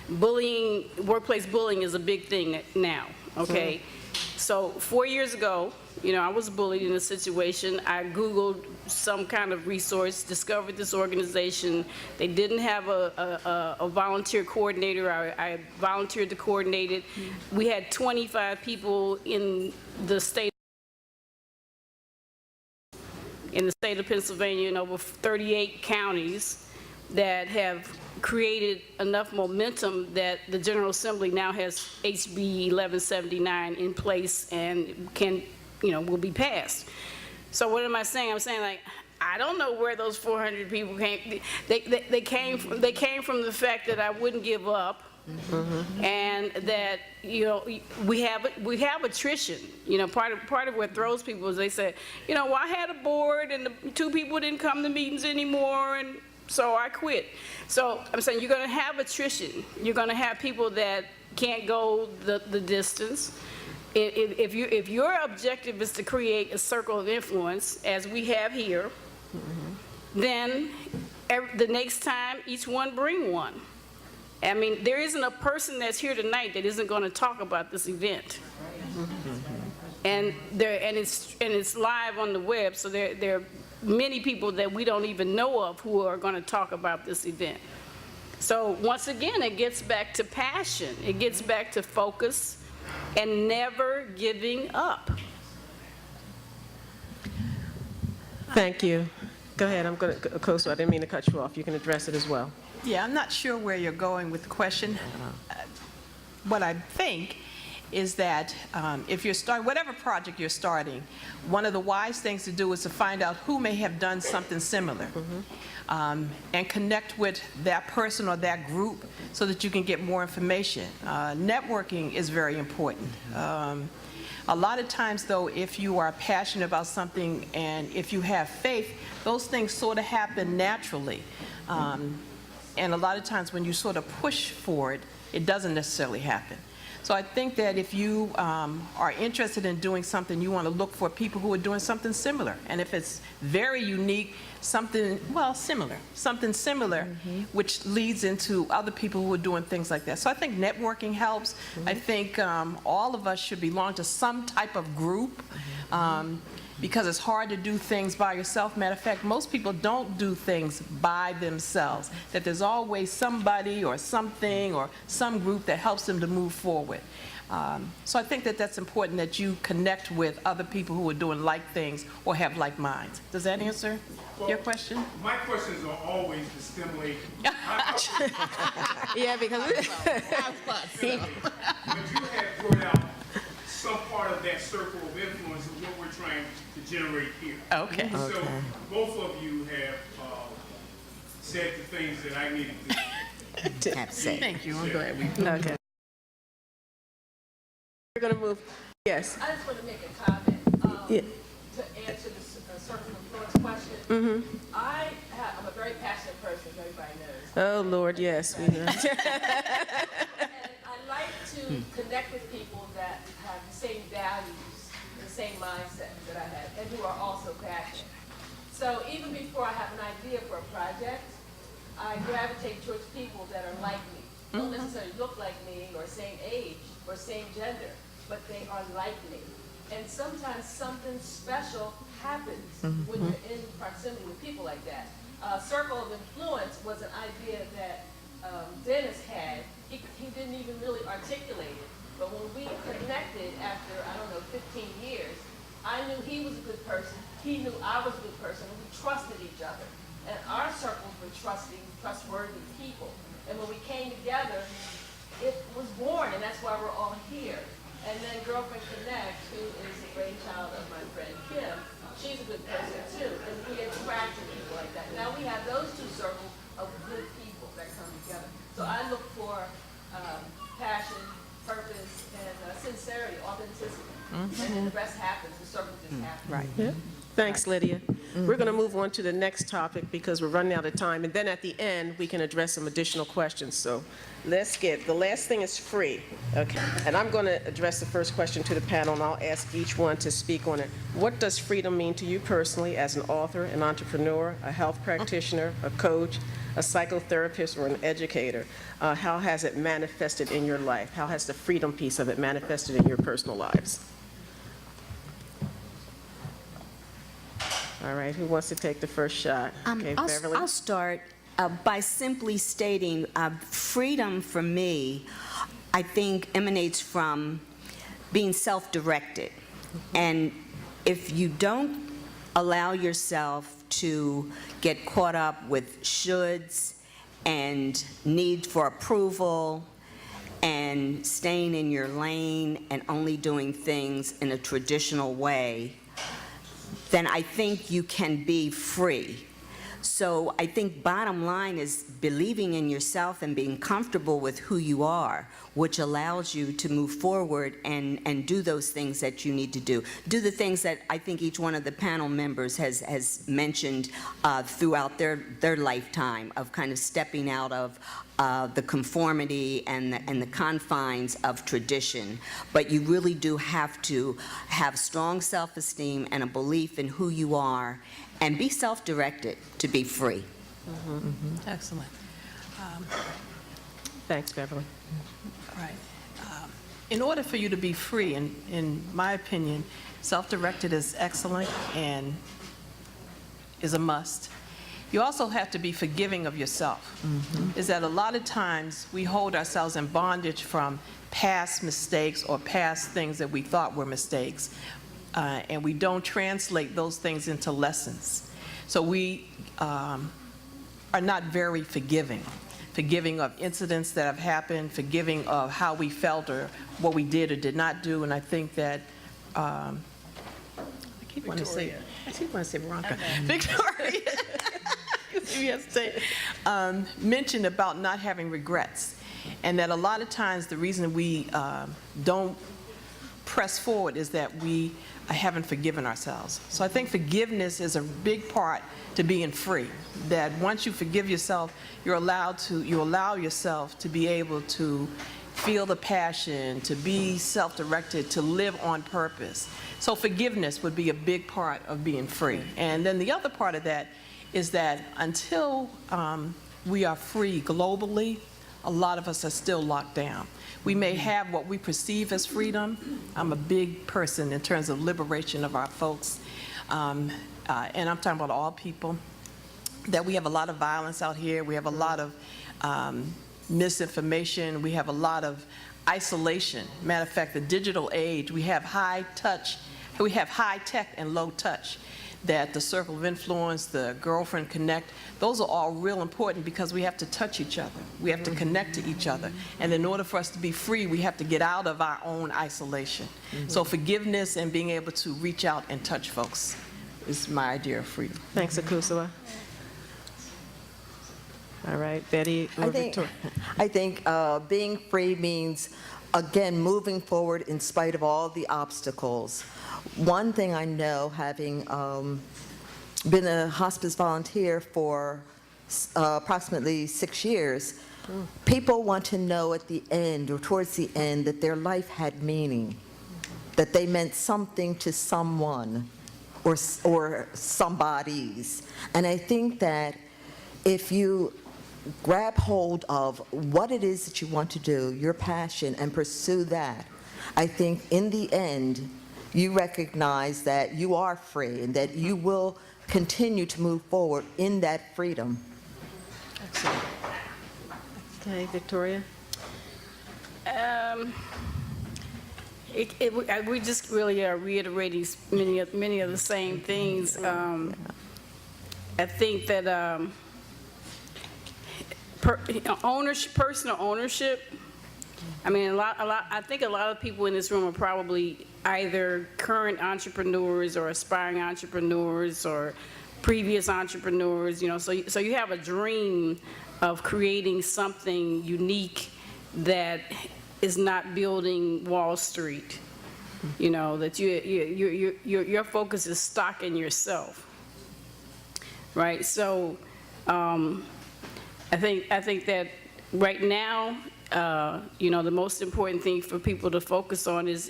Workplace bullying is a big thing now, okay? So 4 years ago, you know, I was bullied in a situation. I Googled some kind of resource, discovered this organization. They didn't have a volunteer coordinator. I volunteered to coordinate it. We had 25 people in the state of Pennsylvania in over 38 counties that have created enough momentum that the General Assembly now has HB 1179 in place and will be passed. So what am I saying? I'm saying, like, I don't know where those 400 people came. They came from the fact that I wouldn't give up, and that, you know, we have attrition. You know, part of what throws people is they say, you know, well, I had a board and the 2 people didn't come to meetings anymore, and so I quit. So I'm saying you're going to have attrition. You're going to have people that can't go the distance. If your objective is to create a circle of influence, as we have here, then the next time, each one bring one. I mean, there isn't a person that's here tonight that isn't going to talk about this event. And it's live on the web, so there are many people that we don't even know of who are going to talk about this event. So once again, it gets back to passion. It gets back to focus and never giving up. Thank you. Go ahead, I'm going to, Koso, I didn't mean to cut you off. You can address it as well. Yeah, I'm not sure where you're going with the question. What I think is that if you're starting, whatever project you're starting, one of the wise things to do is to find out who may have done something similar, and connect with that person or that group so that you can get more information. Networking is very important. A lot of times, though, if you are passionate about something and if you have faith, those things sort of happen naturally. And a lot of times when you sort of push for it, it doesn't necessarily happen. So I think that if you are interested in doing something, you want to look for people who are doing something similar. And if it's very unique, something, well, similar, which leads into other people who are doing things like that. So I think networking helps. I think all of us should belong to some type of group. Because it's hard to do things by yourself. Matter of fact, most people don't do things by themselves, that there's always somebody or something or some group that helps them to move forward. So I think that that's important, that you connect with other people who are doing like things or have like minds. Does that answer your question? My questions are always to stimulate. Yeah, because But you have brought out some part of that circle of influence of what we're trying to generate here. Okay. So both of you have said the things that I needed to. Have said. Thank you. I'm glad we. okay. We're going to move. Yes. I just want to make a comment Yeah. to answer the circle of influence question. I'm a very passionate person, as everybody knows. Oh, Lord, yes. We know. And I like to connect with people that have the same values, the same mindset that I have, and who are also passionate. So even before I have an idea for a project, I gravitate towards people that are like me. Don't necessarily look like me or same age or same gender, but they are like me. And sometimes something special happens when you're in proximity with people like that. Circle of influence was an idea that Dennis had. He didn't even really articulate it. But when we connected after, 15 years, I knew he was a good person. He knew I was a good person. And we trusted each other. And our circles were trustworthy people. And when we came together, it was born, and that's why we're all here. And then GirlfriendConnect, who is a brainchild of my friend Kim, she's a good person too. And we attracted people like that. Now we have those two circles of good people that come together. So I look for passion, purpose, and sincerity, authenticity. And then the rest happens. The circle just happens. Right. Yeah. Thanks, Lydia. We're going to move on to the next topic because we're running out of time. And then at the end, we can address some additional questions. So let's get, the last thing is free. Okay. And I'm going to address the first question to the panel, and I'll ask each one to speak on it. What does freedom mean to you personally as an author, an entrepreneur, a health practitioner, a coach, a psychotherapist, or an educator? How has it manifested in your life? How has the freedom piece of it manifested in your personal lives? All right, who wants to take the first shot? Okay, Beverly. I'll start by simply stating freedom for me, I think, emanates from being self-directed. And if you don't allow yourself to get caught up with shoulds and need for approval and staying in your lane and only doing things in a traditional way, then I think you can be free. So I think bottom line is believing in yourself and being comfortable with who you are, which allows you to move forward and do those things that you need to do. Do the things that I think each one of the panel members has mentioned throughout their lifetime of kind of stepping out of the conformity and the confines of tradition. But you really do have to have strong self-esteem and a belief in who you are and be self-directed to be free. Excellent. Thanks, Beverly. All right. In order for you to be free, in my opinion, self-directed is excellent and is a must. You also have to be forgiving of yourself. Is that a lot of times we hold ourselves in bondage from past mistakes or past things that we thought were mistakes, and we don't translate those things into lessons. So we are not very forgiving of incidents that have happened, forgiving of how we felt or what we did or did not do. And I think that, I keep wanting to say Veronica. Victoria. Mentioned about not having regrets, and that a lot of times the reason we don't press forward is that we haven't forgiven ourselves. So I think forgiveness is a big part to being free. That once you forgive yourself, you allow yourself to be able to feel the passion, to be self-directed, to live on purpose. So forgiveness would be a big part of being free. And then the other part of that is that until we are free globally, a lot of us are still locked down. We may have what we perceive as freedom. I'm a big person in terms of liberation of our folks, and I'm talking about all people, that we have a lot of violence out here. We have a lot of misinformation. We have a lot of isolation. Matter of fact, the digital age, we have high tech and low touch. That the circle of influence, the GirlfriendConnect, those are all real important because we have to touch each other. We have to connect to each other. And in order for us to be free, we have to get out of our own isolation. So forgiveness and being able to reach out and touch folks is my idea of freedom. Thanks, Akusala. All right, Betty or Victoria? I think being free means, again, moving forward in spite of all the obstacles. One thing I know, having been a hospice volunteer for approximately 6 years, people want to know at the end or towards the end that their life had meaning, that they meant something to someone or somebody's. And I think that if you grab hold of what it is that you want to do, your passion, and pursue that, I think in the end, you recognize that you are free and that you will continue to move forward in that freedom. Excellent. Okay, Victoria? We just really are reiterating many of the same things. I think that personal ownership. I mean, I think a lot of people in this room are probably either current entrepreneurs or aspiring entrepreneurs or previous entrepreneurs. You know, so you have a dream of creating something unique that is not building Wall Street. You know, that your focus is stock in yourself, right? So I think that right now, you know, the most important thing for people to focus on is,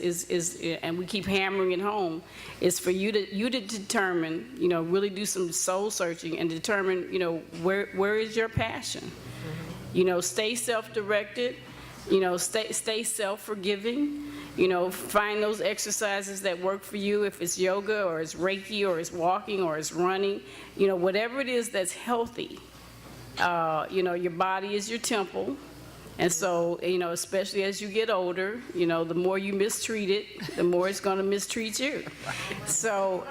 and we keep hammering it home, is for you to determine, you know, really do some soul searching and determine, you know, where is your passion? You know, stay self-directed, you know, stay self-forgiving, you know, find those exercises that work for you, if it's yoga or it's Reiki or it's walking or it's running, you know, whatever it is that's healthy. You know, your body is your temple. And so, you know, especially as you get older, you know, the more you mistreat it, the more it's going to mistreat you. So,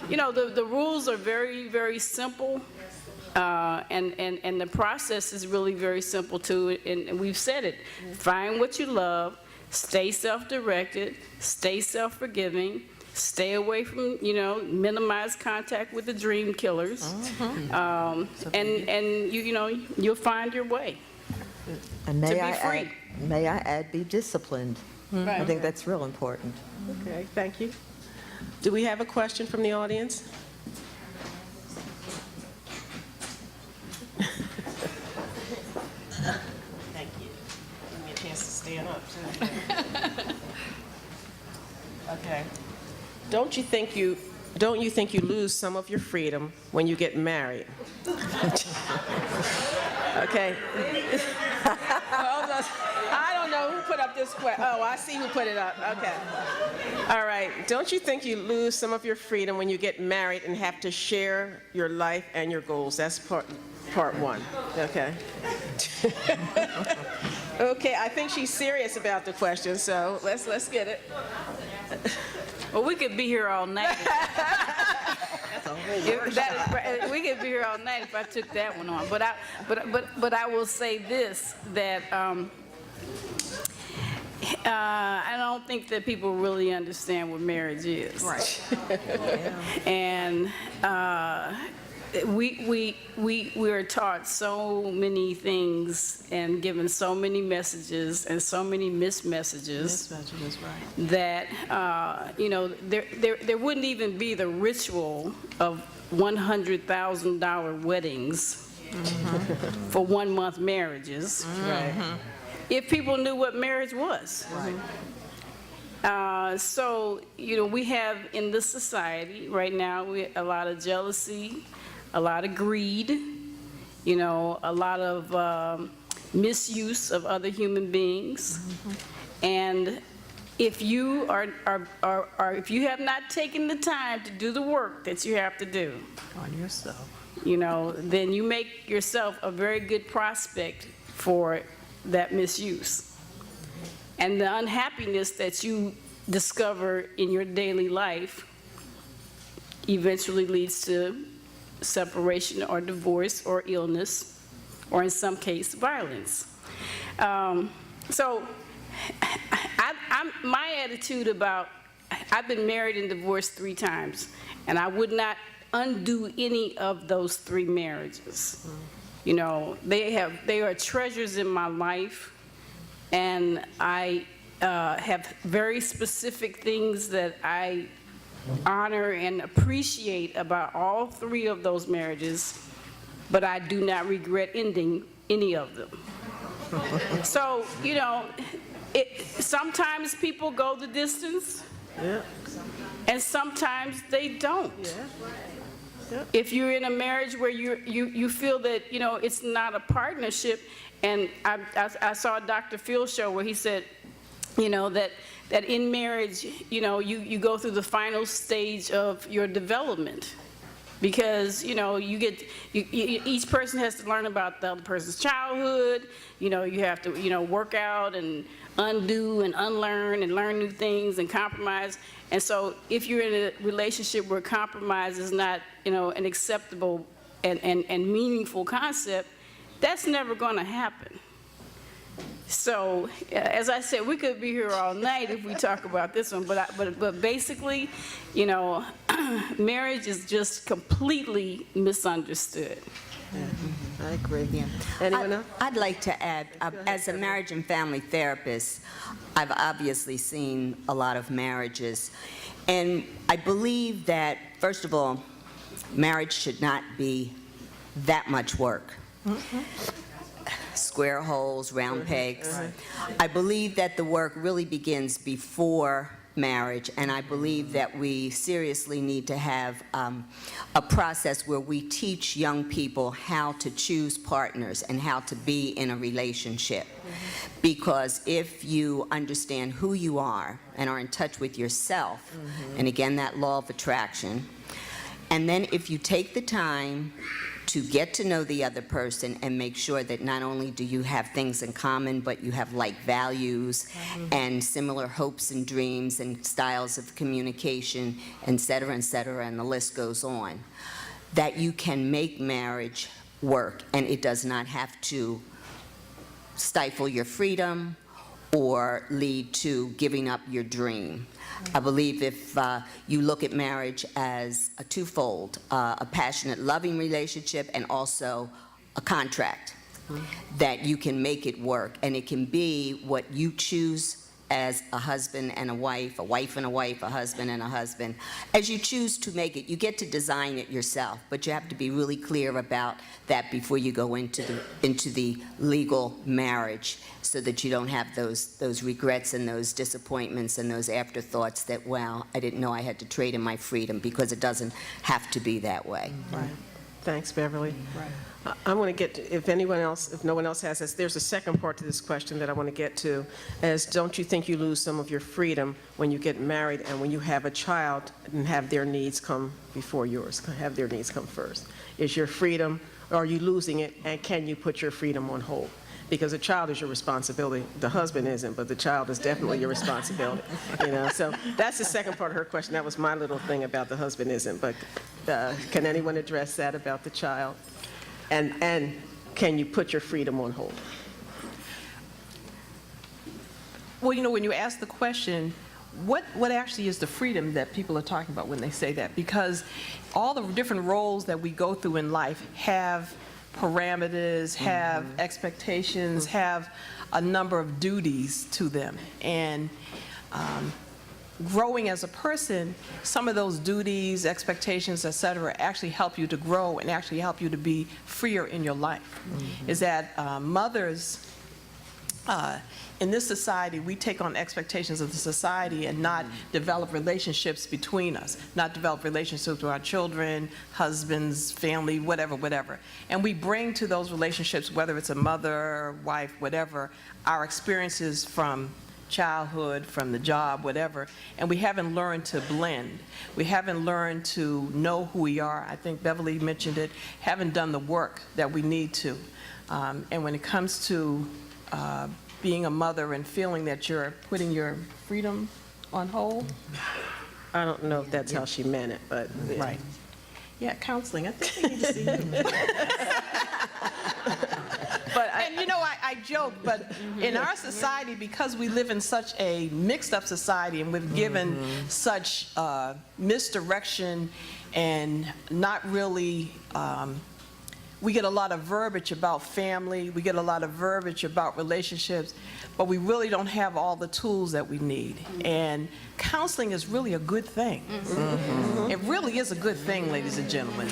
you know, the rules are very, very simple. And the process is really very simple too. And we've said it. Find what you love, stay self-directed, stay self-forgiving, stay away from, minimize contact with the dream killers. And you'll find your way. And To be free. May I add, be disciplined. I think that's real important. Okay, thank you. Do we have a question from the audience? Thank you. Give me a chance to stand up, too. Okay. Don't you think you lose some of your freedom when you get married? Okay. Hold on. I don't know who put up this question. Oh, I see who put it up. Okay. All right. Don't you think you lose some of your freedom when you get married and have to share your life and your goals? That's part one. Okay. Okay, I think she's serious about the question, so let's get it. Well, we could be here all night. We could be here all night if I took that one on. But I will say this, that I don't think that people really understand what marriage is. Right. And we are taught so many things and given so many messages and so many missed-messages that there wouldn't even be the ritual of $100,000 weddings for 1 month marriages if people knew what marriage was. So we have in this society right now a lot of jealousy, a lot of greed, a lot of misuse of other human beings. And if you if you have not taken the time to do the work that you have to do On yourself. Then you make yourself a very good prospect for that misuse. And the unhappiness that you discover in your daily life eventually leads to separation or divorce or illness, or in some case, violence. So my attitude about, I've been married and divorced 3 times, and I would not undo any of those 3 marriages. They are treasures in my life, and I have very specific things that I honor and appreciate about all 3 of those marriages, but I do not regret ending any of them. So, sometimes people go the distance, and sometimes they don't. If you're in a marriage where you feel that, it's not a partnership, and I saw a Dr. Phil show where he said, that in marriage, you go through the final stage of your development, because each person has to learn about the other person's childhood. You have to work out and undo and unlearn and learn new things and compromise. And so if you're in a relationship where compromise is not an acceptable and meaningful concept, that's never going to happen. So, as I said, we could be here all night if we talk about this one, but basically, marriage is just completely misunderstood. I agree. Yeah. Anyone else? I'd like to add, as a marriage and family therapist, I've obviously seen a lot of marriages, and I believe that, first of all, marriage should not be that much work. Square holes, round pegs. I believe that the work really begins before marriage, and I believe that we seriously need to have a process where we teach young people how to choose partners and how to be in a relationship. Because if you understand who you are and are in touch with yourself, and again, that law of attraction, and then if you take the time to get to know the other person and make sure that not only do you have things in common, but you have like values and similar hopes and dreams and styles of communication, et cetera, and the list goes on, that you can make marriage work, and it does not have to stifle your freedom or lead to giving up your dream. I believe if you look at marriage as a twofold, a passionate, loving relationship and also a contract, that you can make it work, and it can be what you choose as a husband and a wife and a wife, a husband and a husband. As you choose to make it, you get to design it yourself, but you have to be really clear about that before you go into the legal marriage, so that you don't have those regrets and those disappointments and those afterthoughts that, well, I didn't know I had to trade in my freedom, because it doesn't have to be that way. Right. Thanks, Beverly. Right. I want to get to, if no one else has this, there's a second part to this question that I want to get to, as don't you think you lose some of your freedom when you get married and when you have a child and have their needs come before yours, have their needs come first? Is your freedom, or are you losing it, and can you put your freedom on hold? Because a child is your responsibility. The husband isn't, but the child is definitely your responsibility. So that's the second part of her question. That was my little thing about the husband isn't, but can anyone address that about the child? And can you put your freedom on hold? Well, when you ask the question, what actually is the freedom that people are talking about when they say that? Because all the different roles that we go through in life have parameters, have expectations, have a number of duties to them. And growing as a person, some of those duties, expectations, et cetera, actually help you to grow and actually help you to be freer in your life. Is that mothers, in this society, we take on expectations of the society and not develop relationships between us, not develop relationships with our children, husbands, family, whatever. And we bring to those relationships, whether it's a mother, wife, whatever, our experiences from childhood, from the job, whatever, and we haven't learned to blend. We haven't learned to know who we are. I think Beverly mentioned it, haven't done the work that we need to. And when it comes to being a mother and feeling that you're putting your freedom on hold. I don't know if that's how she meant it, but. Yeah. Right. Yeah, counseling, I think we need to see you. But I joke, but in our society, because we live in such a mixed-up society and we've given such misdirection and not really, we get a lot of verbiage about family, we get a lot of verbiage about relationships, but we really don't have all the tools that we need. And counseling is really a good thing. It really is a good thing, ladies and gentlemen.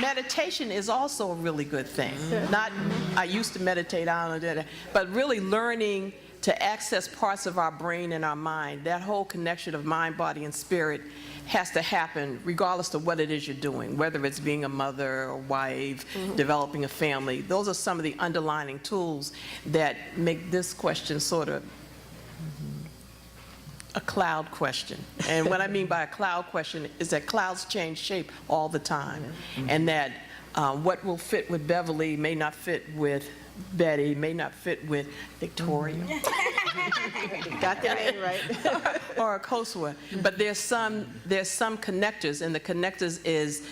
Meditation is also a really good thing. Not, I used to meditate, I don't know, but really learning to access parts of our brain and our mind. That whole connection of mind, body, and spirit has to happen regardless of what it is you're doing, whether it's being a mother or wife, developing a family. Those are some of the underlying tools that make this question sort of a cloud question. And what I mean by a cloud question is that clouds change shape all the time, and that what will fit with Beverly may not fit with Betty, may not fit with Victoria. Got that name right. Or Kosua. But there's some connectors, and the connectors is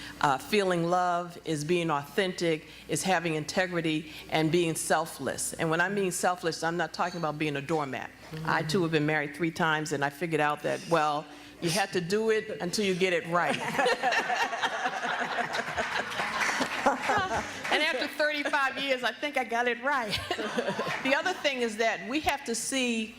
feeling love, is being authentic, is having integrity, and being selfless. And when I mean selfless, I'm not talking about being a doormat. I too have been married 3 times, and I figured out that, well, you have to do it until you get it right. And after 35 years, I think I got it right. The other thing is that we have to see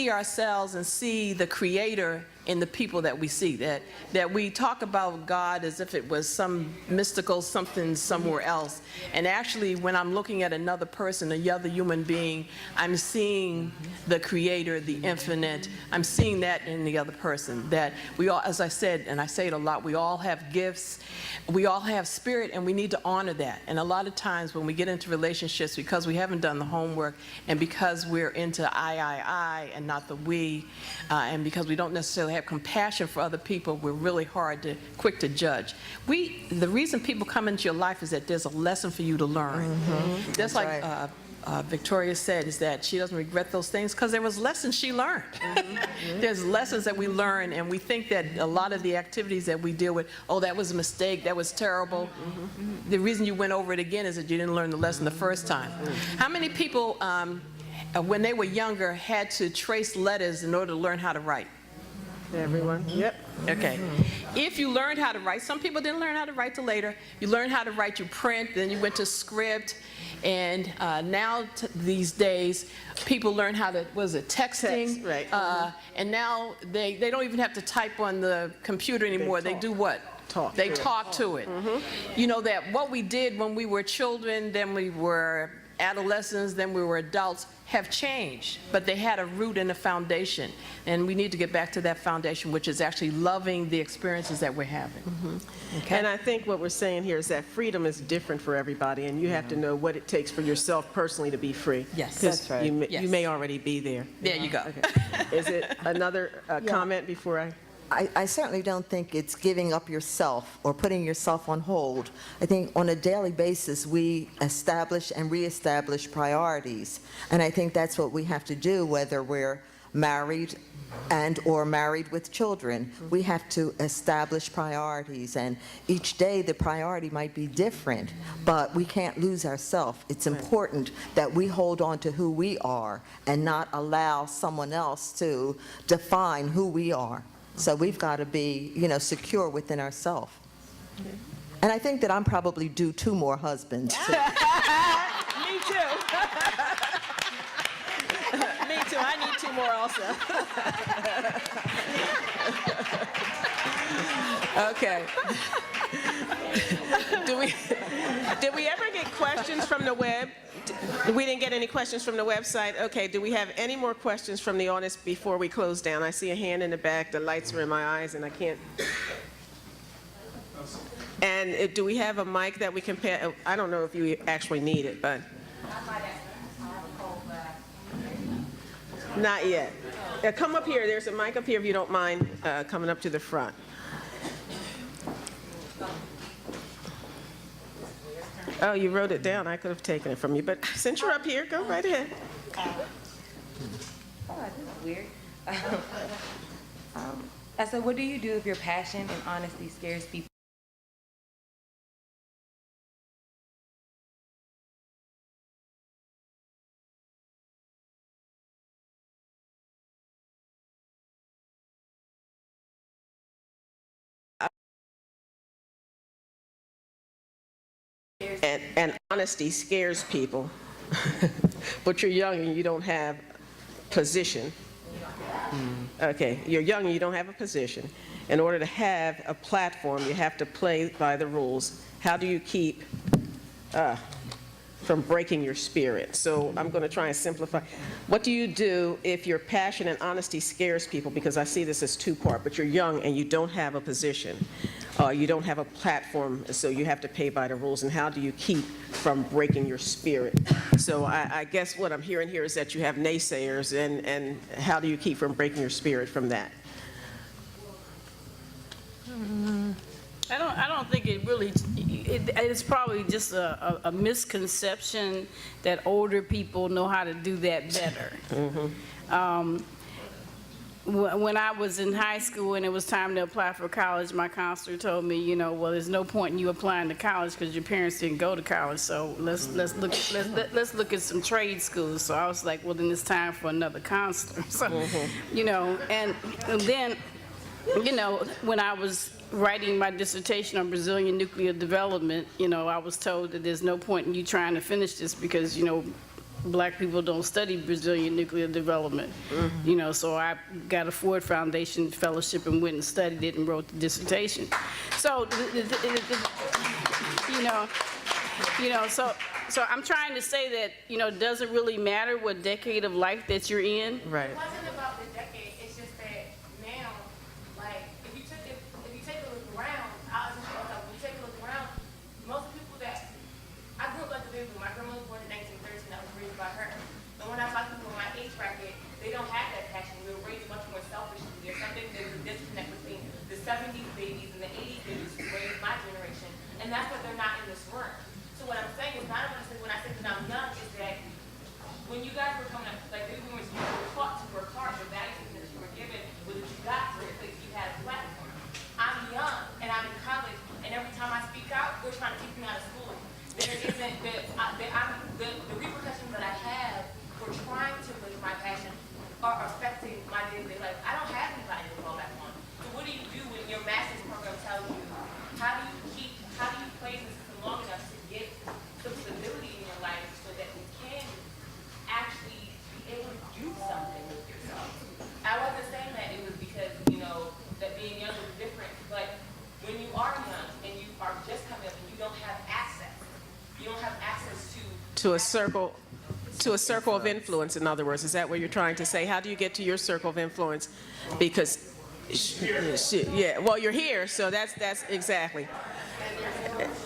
ourselves and see the Creator in the people that we see. That we talk about God as if it was some mystical something somewhere else. And actually, when I'm looking at another person, another human being, I'm seeing the Creator, the infinite. I'm seeing that in the other person. That we all, as I said, and I say it a lot, we all have gifts. We all have spirit, and we need to honor that. And a lot of times when we get into relationships, because we haven't done the homework, and because we're into I, and not the we, and because we don't necessarily have compassion for other people, we're really quick to judge. The reason people come into your life is that there's a lesson for you to learn. Just like Victoria said, is that she doesn't regret those things because there was lessons she learned. There's lessons that we learn, and we think that a lot of the activities that we deal with, oh, that was a mistake, that was terrible. The reason you went over it again is that you didn't learn the lesson the first time. How many people, when they were younger, had to trace letters in order to learn how to write? Everyone? Yep. Okay. If you learned how to write, some people didn't learn how to write till later. You learned how to write, you print, then you went to script, and now these days, people learn how to, what is it, texting? Text, right. And now they don't even have to type on the computer anymore. They do what? Talk They to it. talk to it. You know that what we did when we were children, then we were adolescents, then we were adults, have changed, but they had a root and a foundation, and we need to get back to that foundation, which is actually loving the experiences that we're having. Okay? And I think what we're saying here is that freedom is different for everybody, and you have to know what it takes for yourself personally to be free. Yes. 'Cause That's right. You Yes. may already be there. There you go. Okay. Is it another comment before I? I certainly don't think it's giving up yourself or putting yourself on hold. I think on a daily basis, we establish and reestablish priorities. And I think that's what we have to do, whether we're married and or married with children. We have to establish priorities. And each day, the priority might be different, but we can't lose ourselves. It's important that we hold on to who we are and not allow someone else to define who we are. So we've got to be, secure within ourselves. And I think that I'm probably due 2 more husbands. Too. Me too. Me too. I need 2 more also. Okay. Did we ever get questions from the web? We didn't get any questions from the website. Okay, do we have any more questions from the audience before we close down? I see a hand in the back. The lights are in my eyes, and I can't. And do we have a mic that we can pass? I don't know if you actually need it, but. Not yet. Come up here. There's a mic up here if you don't mind coming up to the front. Oh, you wrote it down. I could have taken it from you. But since you're up here, go right ahead. Oh, this is weird. I said, what do you do if your passion and honesty scares people? And honesty scares people. But you're young and you don't have position. Okay, you're young and you don't have a position. In order to have a platform, you have to play by the rules. How do you keep from breaking your spirit? So I'm going to try and simplify. What do you do if your passion and honesty scares people? Because I see this as 2-part, but you're young and you don't have a position. You don't have a platform, so you have to play by the rules. And how do you keep from breaking your spirit? So I guess what I'm hearing here is that you have naysayers, and how do you keep from breaking your spirit from that? I don't think it really, it's probably just a misconception that older people know how to do that better. When I was in high school and it was time to apply for college, my counselor told me, well, there's no point in you applying to college because your parents didn't go to college. So let's look at some trade schools. So I was like, well, then it's time for another counselor. So, and then, when I was writing my dissertation on Brazilian nuclear development, I was told that there's no point in you trying to finish this because, Black people don't study Brazilian nuclear development. So I got a Ford Foundation fellowship and went and studied it and wrote the dissertation. So, so I'm trying to say that, it doesn't really matter what decade of life that you're in. Right. It wasn't about the decade, it's just that now, like, if you take a look around, when you take a look around, most people that, I grew up like a baby, my grandmother was born in 1913, I was raised by her. And when I talk to people in my age bracket, they don't have that passion, we were raised much more selfishly. There's a disconnect between the 70s babies and the 80s babies who raised my generation, and that's why they're not in this room. So what I'm saying is, when I say that I'm young, is that kick me out of school. Then it isn't the repercussions that I have for trying to live my passion are affecting my day-to-day life. I don't have anybody to fall back on. So what do you do when your master's program tells you, how do you play in the system long enough to get some stability in your life so that you can actually be able to do something with yourself? I wasn't saying that it was because, that being young is different, but when you are young and you are just coming up and you don't have access To a circle of influence, in other words. Is that what you're trying to say? How do you get to your circle of influence? Because, yeah, well, you're here, so that's exactly.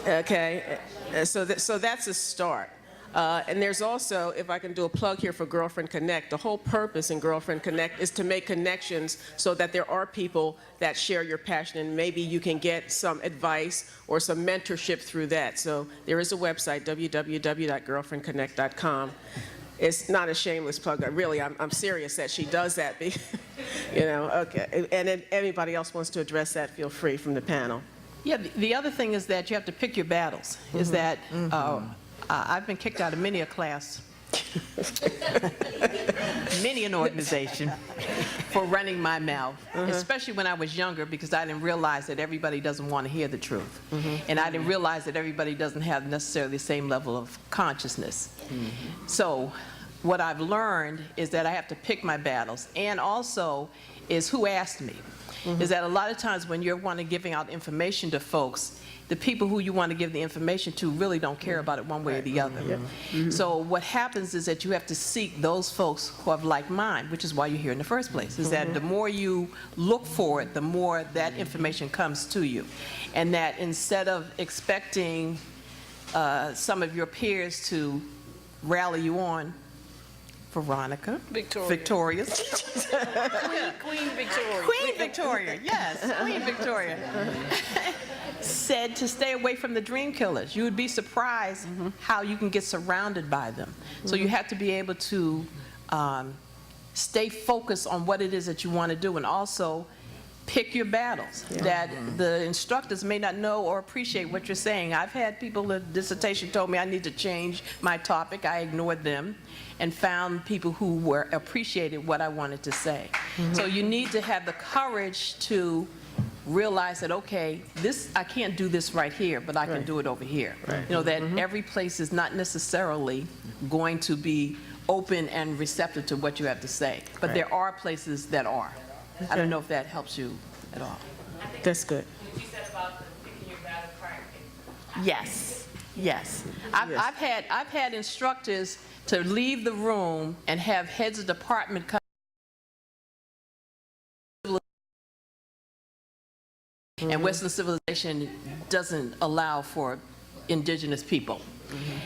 Okay, so that's a start. And there's also, if I can do a plug here for Girlfriend Connect, the whole purpose in Girlfriend Connect is to make connections so that there are people that share your passion, and maybe you can get some advice or some mentorship through that. So there is a website, www.girlfriendconnect.com. It's not a shameless plug. Really, I'm serious that she does that. Okay. And if anybody else wants to address that, feel free from the panel. Yeah, the other thing is that you have to pick your battles. Is that I've been kicked out of many a class, many an organization, for running my mouth, especially when I was younger, because I didn't realize that everybody doesn't want to hear the truth. And I didn't realize that everybody doesn't have necessarily the same level of consciousness. So what I've learned is that I have to pick my battles, and also is who asked me. Is that a lot of times when you're wanting giving out information to folks, the people who you want to give the information to really don't care about it one way or the other. So what happens is that you have to seek those folks who have like mind, which is why you're here in the first place, is that the more you look for it, the more that information comes to you. And that instead of expecting some of your peers to rally you on, Veronica. Victoria. Queen Victoria. Queen Victoria, yes, Queen Victoria. Said to stay away from the dream killers. You would be surprised how you can get surrounded by them. So you have to be able to stay focused on what it is that you want to do, and also pick your battles. That the instructors may not know or appreciate what you're saying. I've had people in dissertation told me I need to change my topic. I ignored them and found people who appreciated what I wanted to say. So you need to have the courage to realize that, okay, I can't do this right here, but I can do it over here. That every place is not necessarily going to be open and receptive to what you have to say, but there are places that are. I don't know if that helps you at all. That's good. What you said about picking your battle part. Yes, yes. I've had instructors to leave the room and have heads of department come. And Western civilization doesn't allow for indigenous people.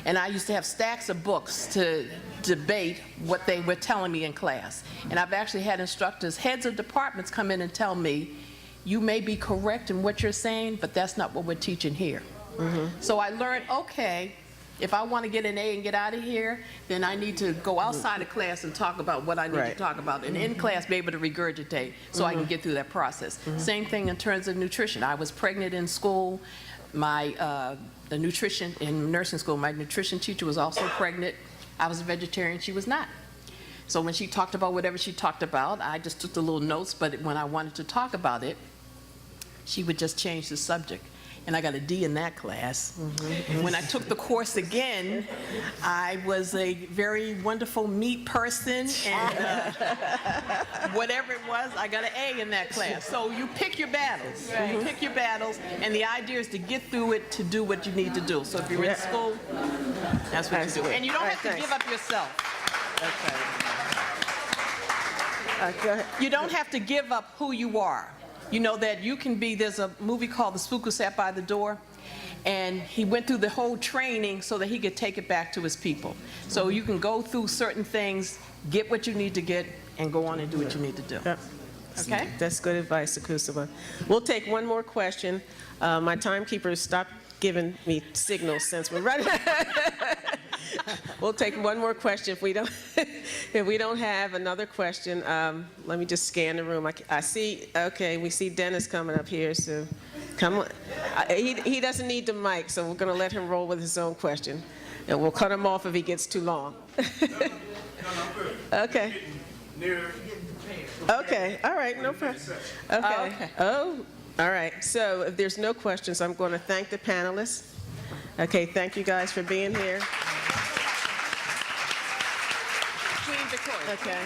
And I used to have stacks of books to debate what they were telling me in class. And I've actually had instructors, heads of departments, come in and tell me, you may be correct in what you're saying, but that's not what we're teaching here. So I learned, okay, if I want to get an A and get out of here, then I need to go outside of class and talk about what I need to talk about. And in class, be able to regurgitate so I can get through that process. Same thing in terms of nutrition. I was pregnant in school. The nutrition in nursing school, my nutrition teacher was also pregnant. I was a vegetarian, she was not. So when she talked about whatever she talked about, I just took the little notes, but when I wanted to talk about it, she would just change the subject. And I got a D in that class. When I took the course again, I was a very wonderful meat person, and whatever it was, I got an A in that class. So you pick your battles. You pick your battles, and the idea is to get through it to do what you need to do. So if you're in school, that's what you do. And you don't have to give up yourself. You don't have to give up who you are. You know that you can be, there's a movie called The Spook Who Sat by the Door, and he went through the whole training so that he could take it back to his people. So you can go through certain things, get what you need to get, and go on and do what you need to do. Okay? That's good advice, Akusaba. We'll take one more question. My timekeeper stopped giving me signals since we're running. We'll take one more question. If we don't have another question, let me just scan the room. I see, okay, we see Dennis coming up here, so Come on. He doesn't need the mic, so we're going to let him roll with his own question. And we'll cut him off if he gets too long. Okay. Okay, all right, no problem. Okay. Oh, all right. So if there's no questions, I'm going to thank the panelists. Okay, thank you guys for being here. Okay.